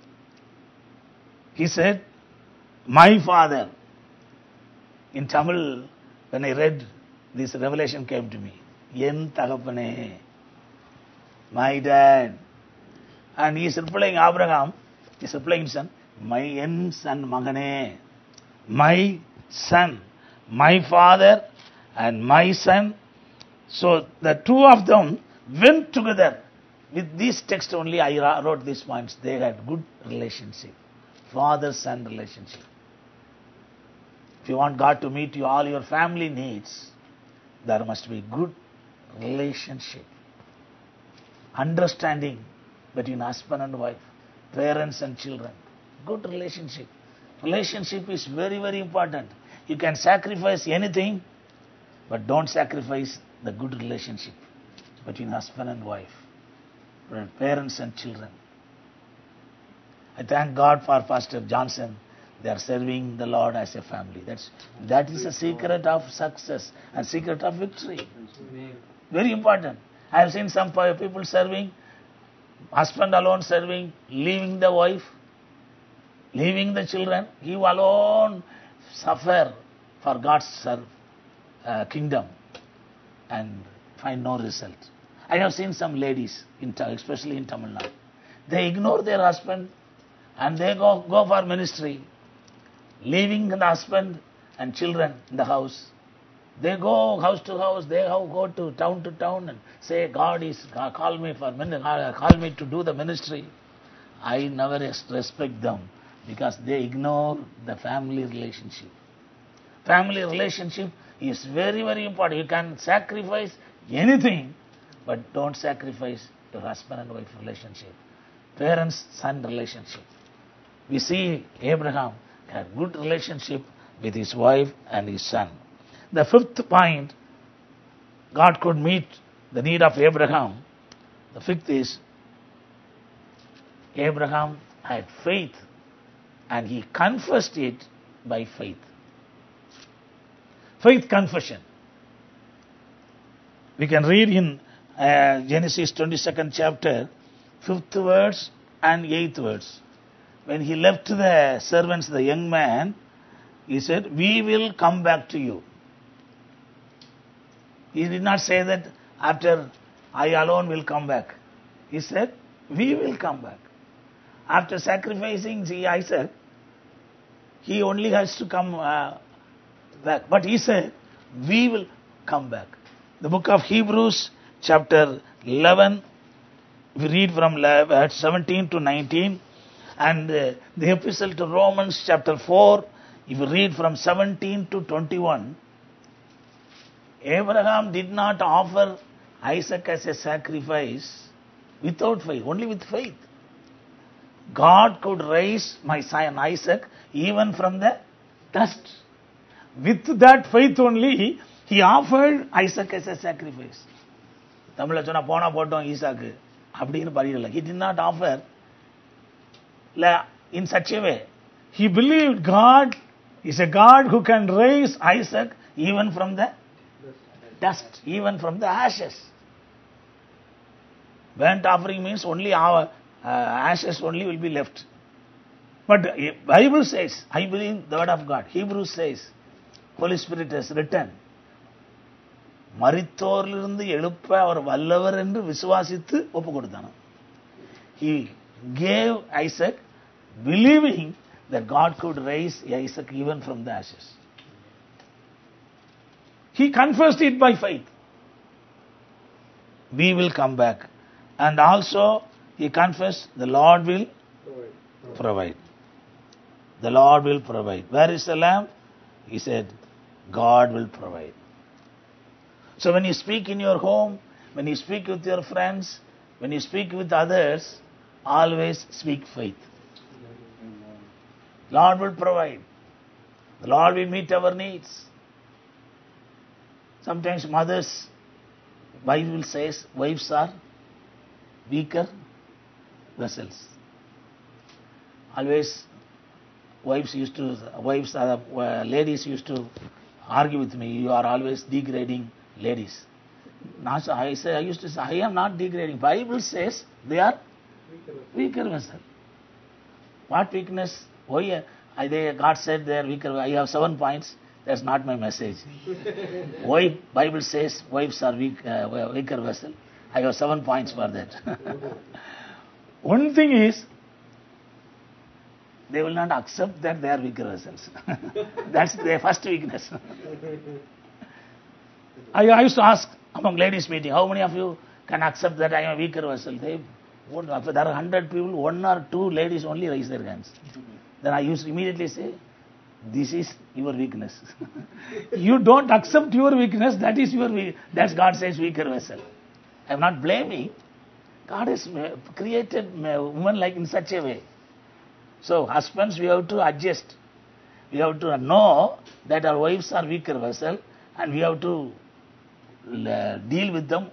my father. In Tamil, when I read this revelation came to me. Yen Tagapane. My dad. And he is replying Abraham, he is replying son, my en son Magane. My son, my father and my son. So the two of them went together. With this text only I wrote these points. They had good relationship. Father-son relationship. If you want God to meet you all your family needs, there must be good relationship. Understanding between husband and wife, parents and children. Good relationship. Relationship is very, very important. You can sacrifice anything, but don't sacrifice the good relationship between husband and wife, parents and children. I thank God for Pastor Johnson. They are serving the Lord as a family. That is a secret of success and secret of victory. Very important. I have seen some people serving, husband alone serving, leaving the wife, leaving the children. He alone suffer for God's kingdom and find no result. I have seen some ladies, especially in Tamil Nadu. They ignore their husband and they go for ministry, leaving the husband and children in the house. They go house to house, they go to town and say, God called me to do the ministry. I never respect them because they ignore the family relationship. Family relationship is very, very important. You can sacrifice anything, but don't sacrifice your husband and wife relationship. Parents-son relationship. We see Abraham had good relationship with his wife and his son. The fifth point, God could meet the need of Abraham. The fifth is, Abraham had faith and he confessed it by faith. Faith confession. We can read in Genesis 22nd chapter, 5th verse and 8th verse. When he left the servants, the young man, he said, we will come back to you. He did not say that after I alone will come back. He said, we will come back. After sacrificing Isaac, he only has to come back. But he said, we will come back. The book of Hebrews, chapter 11, we read from 17 to 19. And the epistle to Romans, chapter 4, if you read from 17 to 21, Abraham did not offer Isaac as a sacrifice without faith, only with faith. God could raise my son Isaac even from the dust. With that faith only, he offered Isaac as a sacrifice. He did not offer in such a way. He believed God is a God who can raise Isaac even from the dust, even from the ashes. Burnt offering means only our ashes only will be left. But Bible says, I believe the word of God. Hebrews says, Holy Spirit has written, மரித்தோரிலிருந்து எழுப்ப அவர் வல்லவர் என்று விசுவாசித்து ஒப்பு கொடுத்தானாம். He gave Isaac believing that God could raise Isaac even from the ashes. He confessed it by faith. We will come back. And also he confessed, the Lord will provide. The Lord will provide. Where is the lamb? He said, God will provide. So when you speak in your home, when you speak with your friends, when you speak with others, always speak faith. Lord will provide. The Lord will meet our needs. Sometimes mothers, Bible says, wives are weaker vessels. Always ladies used to argue with me, you are always degrading ladies. I used to say, I am not degrading. Bible says they are weaker vessel. What weakness? Why? God said they are weaker. I have 7 points. That's not my message. Why Bible says wives are weaker vessel? I have 7 points for that. One thing is, they will not accept that they are weaker vessels. That's their first weakness. I used to ask among ladies meeting, how many of you can accept that I am a weaker vessel? If there are 100 people, 1 or 2 ladies only raise their hands. Then I used to immediately say, this is your weakness. You don't accept your weakness, that's God says weaker vessel. I am not blaming. God has created women like in such a way. So husbands, we have to adjust. We have to know that our wives are weaker vessel, and we have to deal with them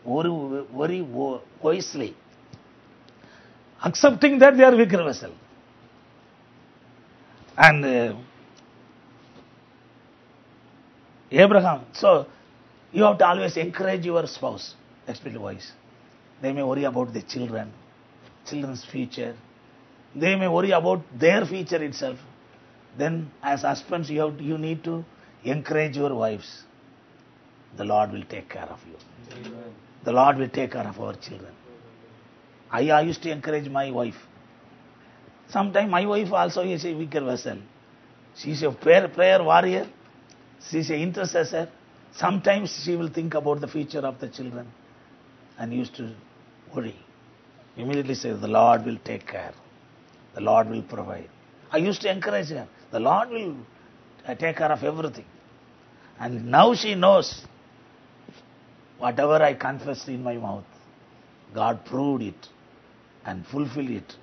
very wisely. Accepting that they are weaker vessel. And Abraham, so you have to always encourage your spouse, especially wives. They may worry about the children's future. They may worry about their future itself. Then as husbands, you need to encourage your wives. The Lord will take care of you. Amen. The Lord will take care of our children. I used to encourage my wife. Sometimes my wife also is a weaker vessel. She is a prayer warrior. She is an intercessor. Sometimes she will think about the future of the children and used to worry. Immediately say, the Lord will take care. The Lord will provide. I used to encourage her. The Lord will take care of everything. And now she knows whatever I confessed in my mouth, God proved it and fulfilled it,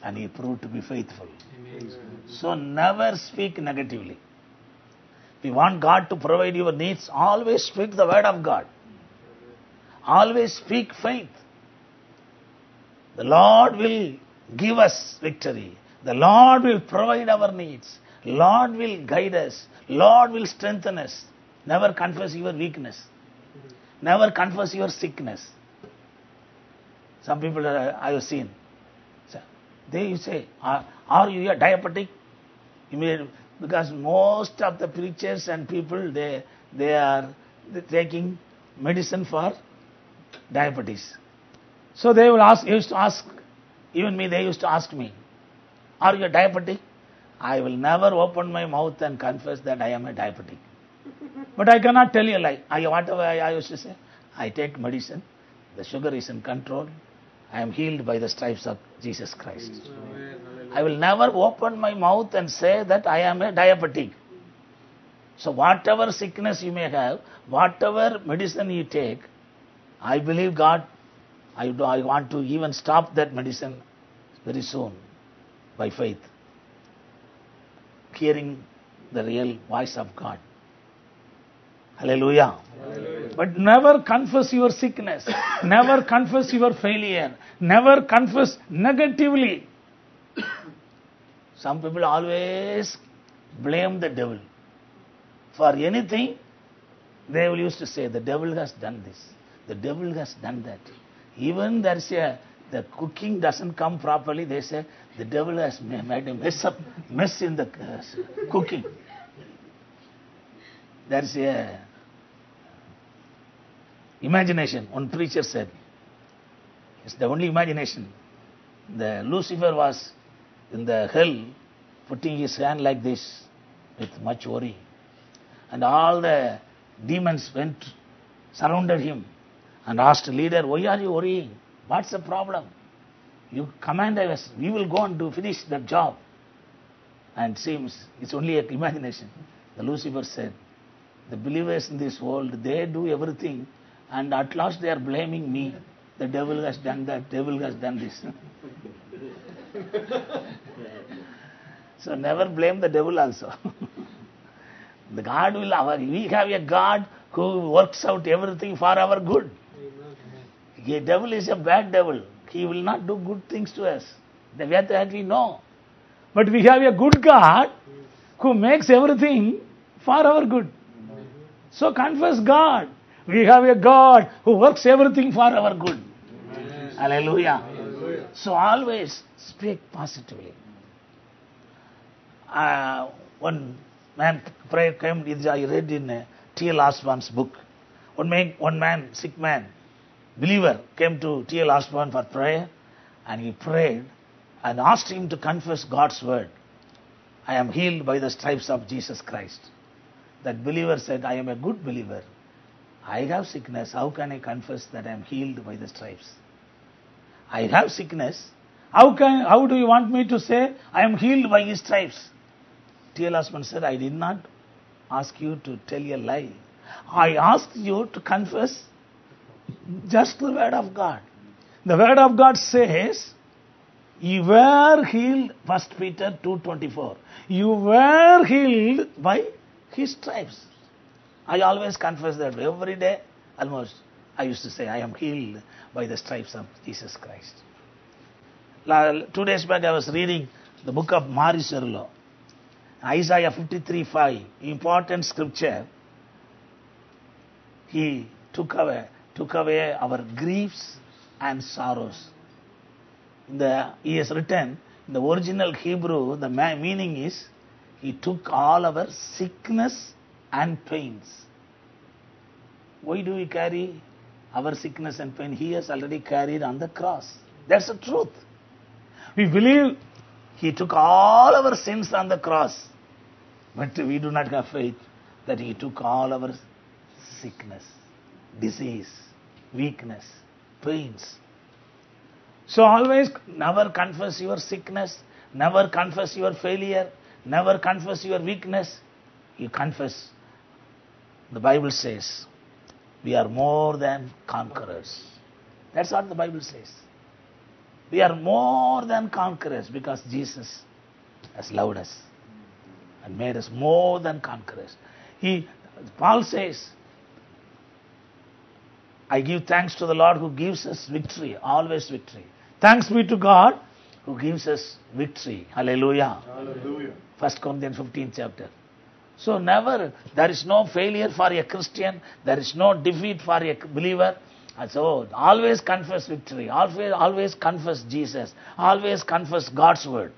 and He proved to be faithful. Amen. So never speak negatively. If you want God to provide your needs, always speak the word of God. Always speak faith. The Lord will give us victory. The Lord will provide our needs. Lord will guide us. Lord will strengthen us. Never confess your weakness. Never confess your sickness. Some people I have seen, they say, are you a diabetic? Because most of the preachers and people, they are taking medicine for diabetes. So they used to ask, even me, they used to ask me, are you a diabetic? I will never open my mouth and confess that I am a diabetic. But I cannot tell you a lie. Whatever I used to say, I take medicine, the sugar is in control, I am healed by the stripes of Jesus Christ. Amen. I will never open my mouth and say that I am a diabetic. So whatever sickness you may have, whatever medicine you take, I believe God, I want to even stop that medicine very soon by faith. Hearing the real voice of God. Hallelujah. Hallelujah. But never confess your sickness. Never confess your failure. Never confess negatively. Some people always blame the devil. For anything, they will used to say, the devil has done this, the devil has done that. Even the cooking doesn't come properly, they say, the devil has made a mess in the cooking. There's a imagination. One preacher said, it's the only imagination. The Lucifer was in the hell, putting his hand like this with much worry. And all the demons surrounded him and asked the leader, why are you worrying? What's the problem? You command us, we will go and finish the job. And seems it's only an imagination. The Lucifer said, the believers in this world, they do everything, and at last they are blaming me. The devil has done that, devil has done this. So never blame the devil also. The God we have a God who works out everything for our good. The devil is a bad devil. He will not do good things to us. That we know. But we have a good God who makes everything for our good. So confess God. We have a God who works everything for our good. Hallelujah. Hallelujah. So always speak positively. One man prayer came, I read in T.L. Osborne's book. One man, sick man, believer, came to T.L. Osborne for prayer, and he prayed and asked him to confess God's word. I am healed by the stripes of Jesus Christ. That believer said, I am a good believer. I have sickness. How can I confess that I am healed by the stripes? I have sickness. How do you want me to say I am healed by his stripes? T.L. Osborne said, I did not ask you to tell a lie. I asked you to confess just the word of God. The word of God says, you were healed, 1 Peter 2:24. You were healed by his stripes. I always confess that every day, almost. I used to say, I am healed by the stripes of Jesus Christ. 2 days back, I was reading the book of Mariserlo. Isaiah 53:5, important scripture. He took away our griefs and sorrows. He has written, in the original Hebrew, the meaning is, he took all our sickness and pains. Why do we carry our sickness and pain? He has already carried on the cross. That's the truth. We believe he took all our sins on the cross. But we do not have faith that he took all our sickness, disease, weakness, pains. So always never confess your sickness, never confess your failure, never confess your weakness. You confess. The Bible says, we are more than conquerors. That's what the Bible says. We are more than conquerors because Jesus has loved us and made us more than conquerors. Paul says, I give thanks to the Lord who gives us victory, always victory. Thanks be to God who gives us victory. Hallelujah. Hallelujah. 1 Corinthians 15th chapter. So never, there is no failure for a Christian, there is no defeat for a believer. And so always confess victory, always confess Jesus, always confess God's word.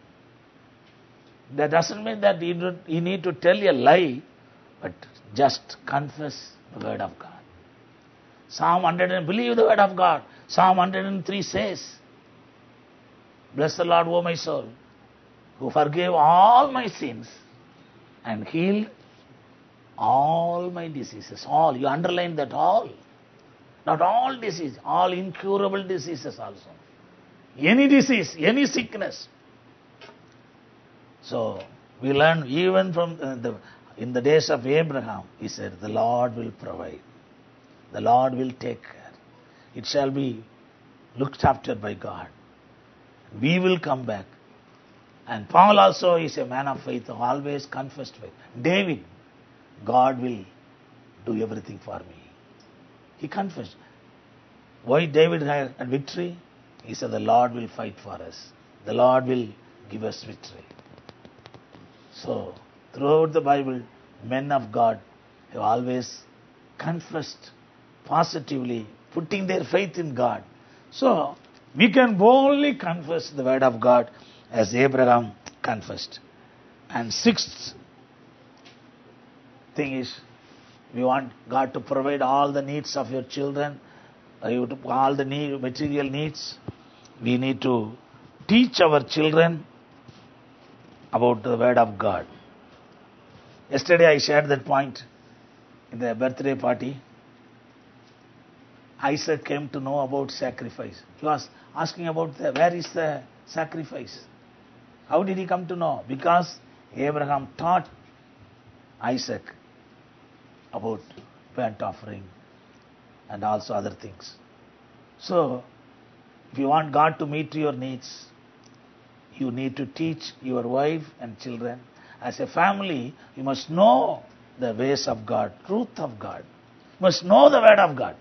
That doesn't mean that you need to tell a lie, but just confess the word of God. Psalm 100, believe the word of God. Psalm 103 says, bless the Lord, O my soul, who forgave all my sins and healed all my diseases. All, you underline that all. Not all disease, all incurable diseases also. Any disease, any sickness. So, we learn even from in the days of Abraham, he said, the Lord will provide. The Lord will take care. It shall be looked after by God. We will come back. And Paul also is a man of faith, always confessed faith. David, God will do everything for me. He confessed. Why David had a victory? He said, the Lord will fight for us. The Lord will give us victory. So, throughout the Bible, men of God have always confessed positively, putting their faith in God. So, we can boldly confess the word of God as Abraham confessed. And sixth thing is, we want God to provide all the needs of your children, all the material needs. We need to teach our children about the word of God. Yesterday I shared that point in the birthday party. Isaac came to know about sacrifice. He was asking about where is the sacrifice. How did he come to know? Because Abraham taught Isaac about burnt offering and also other things. So, if you want God to meet your needs, you need to teach your wife and children. As a family, you must know the ways of God, truth of God. You must know the word of God.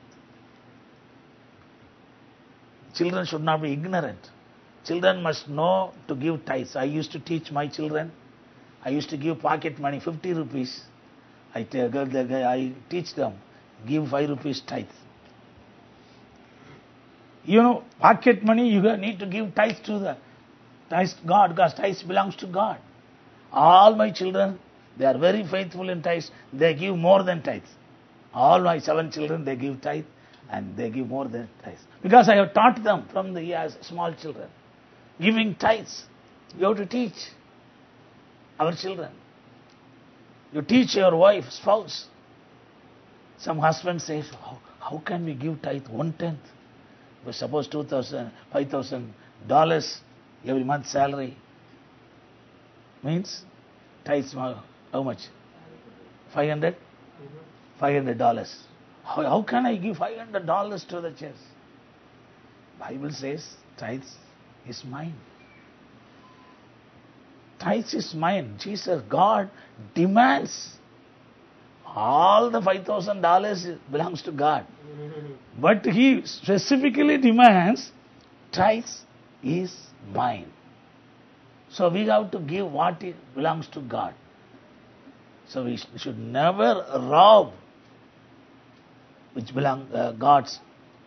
Children should not be ignorant. Children must know to give tithes. I used to teach my children. I used to give pocket money, 50 rupees. I teach them, give 5 rupees tithe. You know, pocket money, you need to give tithe to the tithe God, because tithe belongs to God. All my children, they are very faithful in tithes. They give more than tithe. All my 7 children, they give tithe and they give more than tithe. Because I have taught them from the small children. Giving tithes. You have to teach our children. You teach your wife, spouse. Some husband says, how can we give tithe 1/10? But suppose $2,000, $5,000 every month salary. Means tithes how much? $500? $500. How can I give $500 to the church? Bible says tithes is mine. Tithes is mine. Jesus, God demands all the $5,000 belongs to God. But He specifically demands tithes is mine. So we have to give what belongs to God. So we should never rob which belong God's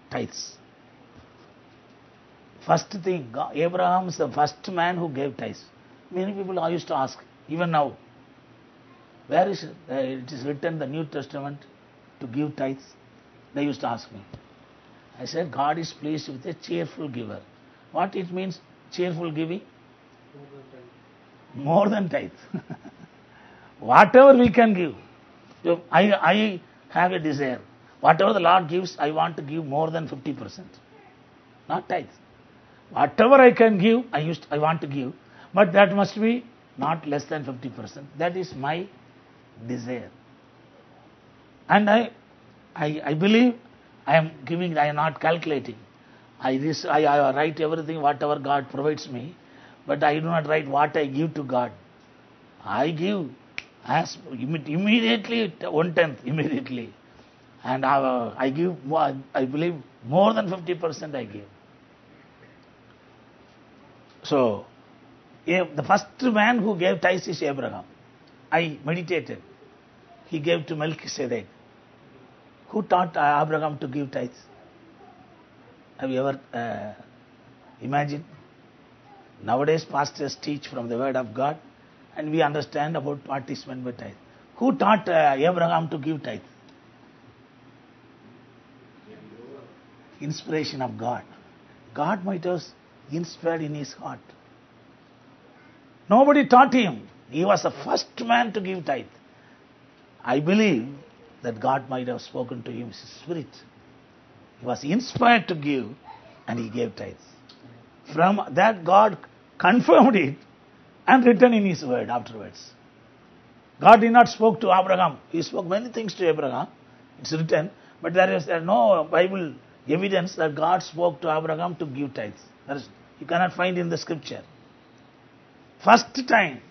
tithes. First thing, Abraham is the first man who gave tithes. Many people are used to ask, even now, where is it is written the New Testament to give tithes? They used to ask me. I said, God is pleased with a cheerful giver. What it means, cheerful giving? More than tithe. Whatever we can give. So I have a desire. Whatever the Lord gives, I want to give more than 50%. Not tithe. Whatever I can give, I want to give. But that must be not less than 50%. That is my desire. And I believe I am giving, I am not calculating. I write everything, whatever God provides me. But I do not write what I give to God. I give as immediately 1/10 immediately. And I give, I believe, more than 50% I give. So, the first man who gave tithes is Abraham. I meditated. He gave to Melchizedek. Who taught Abraham to give tithes? Have you ever imagined? Nowadays, pastors teach from the Word of God, and we understand about what is meant by tithe. Who taught Abraham to give tithe? Inspiration of God. God might have inspired in his heart. Nobody taught him. He was the first man to give tithe. I believe that God might have spoken to him, his spirit. He was inspired to give, and he gave tithes. From that, God confirmed it and written in his word afterwards. God did not spoke to Abraham. He spoke many things to Abraham. It's written, but there is no Bible evidence that God spoke to Abraham to give tithes. You cannot find in the scripture. First time,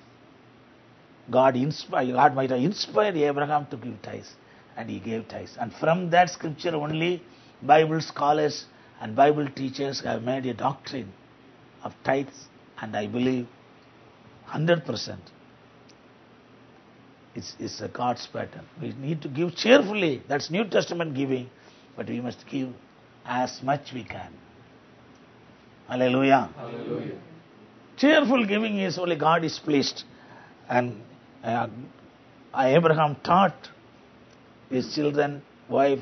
God might have inspired Abraham to give tithes, and he gave tithes. And from that scripture only, Bible scholars and Bible teachers have made a doctrine of tithes, and I believe 100% It's a God's pattern. We need to give cheerfully. That's New Testament giving. But we must give as much we can. Hallelujah. Hallelujah. Cheerful giving is only God is pleased. And Abraham taught his children, wife,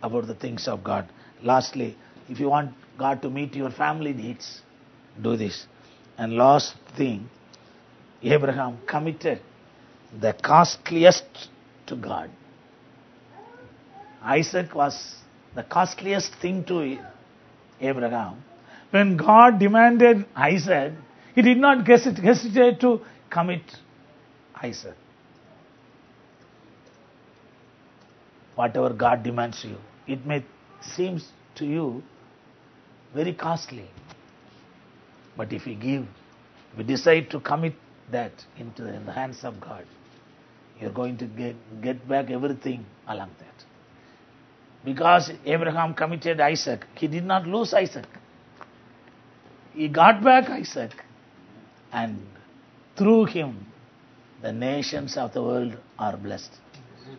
about the things of God. Lastly, if you want God to meet your family needs, do this. And last thing, Abraham committed the costliest to God. Isaac was the costliest thing to Abraham. When God demanded Isaac, he did not hesitate to commit Isaac. Whatever God demands you, it may seem to you very costly. But if we decide to commit that in the hands of God, you're going to get back everything along that. Because Abraham committed Isaac, he did not lose Isaac. He got back Isaac, and through him, the nations of the world are blessed.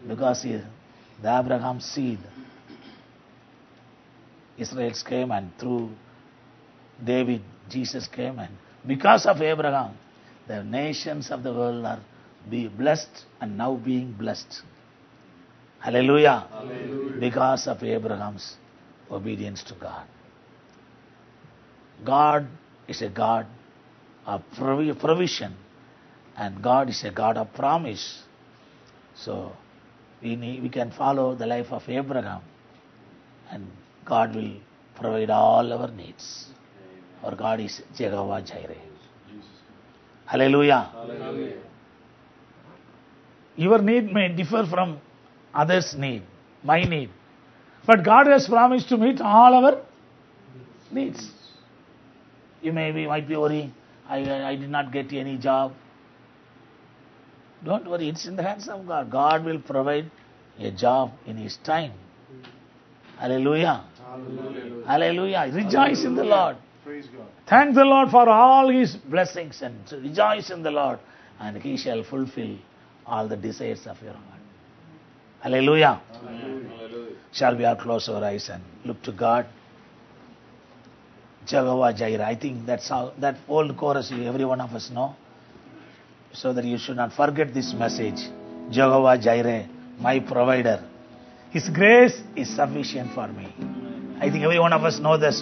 Because the Abraham seed, Israel came, and through David, Jesus came, and because of Abraham, the nations of the world are being blessed and now being blessed. Hallelujah. Hallelujah. Because of Abraham's obedience to God. God is a God of provision, and God is a God of promise. So we can follow the life of Abraham, and God will provide all our needs. Our God is Jehovah Jireh. Hallelujah. Hallelujah. Your need may differ from others' need, my need. But God has promised to meet all our needs. You might be worrying, I did not get any job. Don't worry, it's in the hands of God. God will provide a job in His time. Hallelujah. Hallelujah. Hallelujah. Rejoice in the Lord. Praise God. Thank the Lord for all His blessings, and rejoice in the Lord, and He shall fulfill all the desires of your heart. Hallelujah. Hallelujah. Shall we all close our eyes and look to God? Jehovah Jireh. I think that's how that old chorus every one of us know, so that you should not forget this message. Jehovah Jireh, my provider. His grace is sufficient for me. I think every one of us know that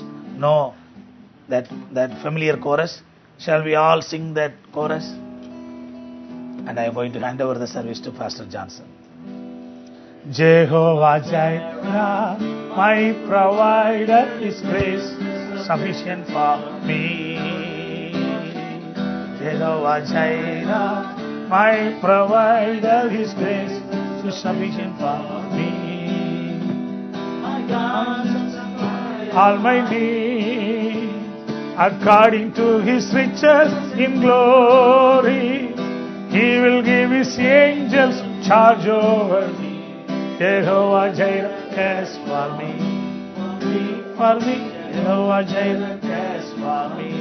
familiar chorus. Shall we all sing that chorus? And I am going to hand over the service to Pastor Johnson. Jehovah Jireh, my provider, His grace sufficient for me. Jehovah Jireh, my provider, His grace is sufficient for me. All my needs according to His riches in glory. He will give His angels charge over me. Jehovah Jireh cares for me. For me. Jehovah Jireh cares for me.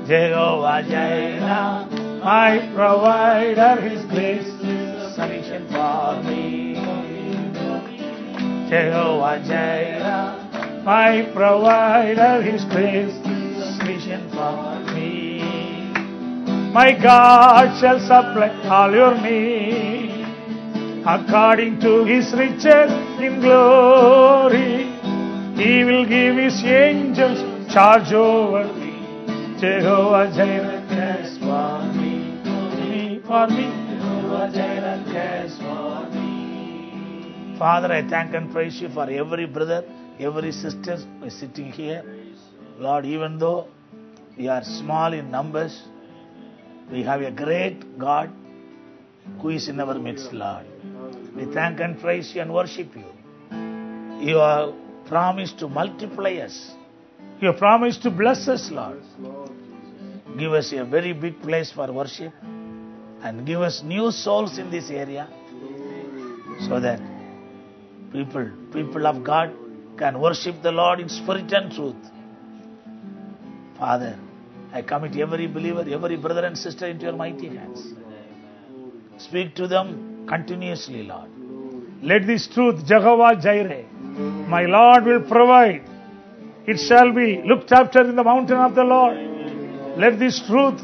Jehovah Jireh, my provider, His grace is sufficient for me. Jehovah Jireh, my provider, His grace is sufficient for me. My God shall supply all your needs according to His riches in glory. He will give His angels charge over me. Jehovah Jireh cares for me. For me. Jehovah Jireh cares for me. Father, I thank and praise You for every brother, every sister who is sitting here. Lord, even though we are small in numbers, we have a great God who is in our midst, Lord. We thank and praise You and worship You. You have promised to multiply us. You have promised to bless us, Lord. Give us a very big place for worship, and give us new souls in this area, so that people of God can worship the Lord in spirit and truth. Father, I commit every believer, every brother and sister into Your mighty hands. Speak to them continuously, Lord. Let this truth, Jehovah Jireh, my Lord will provide. It shall be looked after in the mountain of the Lord. Let this truth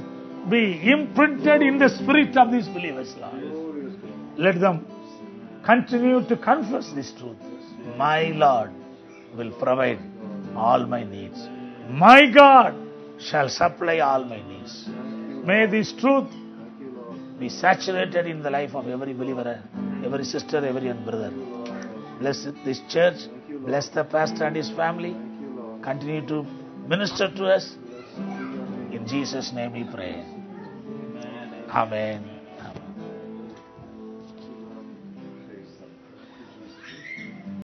be imprinted in the spirit of these believers, Lord. Let them continue to confess this truth. My Lord will provide all my needs. My God, Shall supply all my needs. may this truth Be saturated in the life of every believer, every sister, every young brother. Bless this church. Bless the pastor and his family. Continue to minister to us. In Jesus' name we pray. Amen.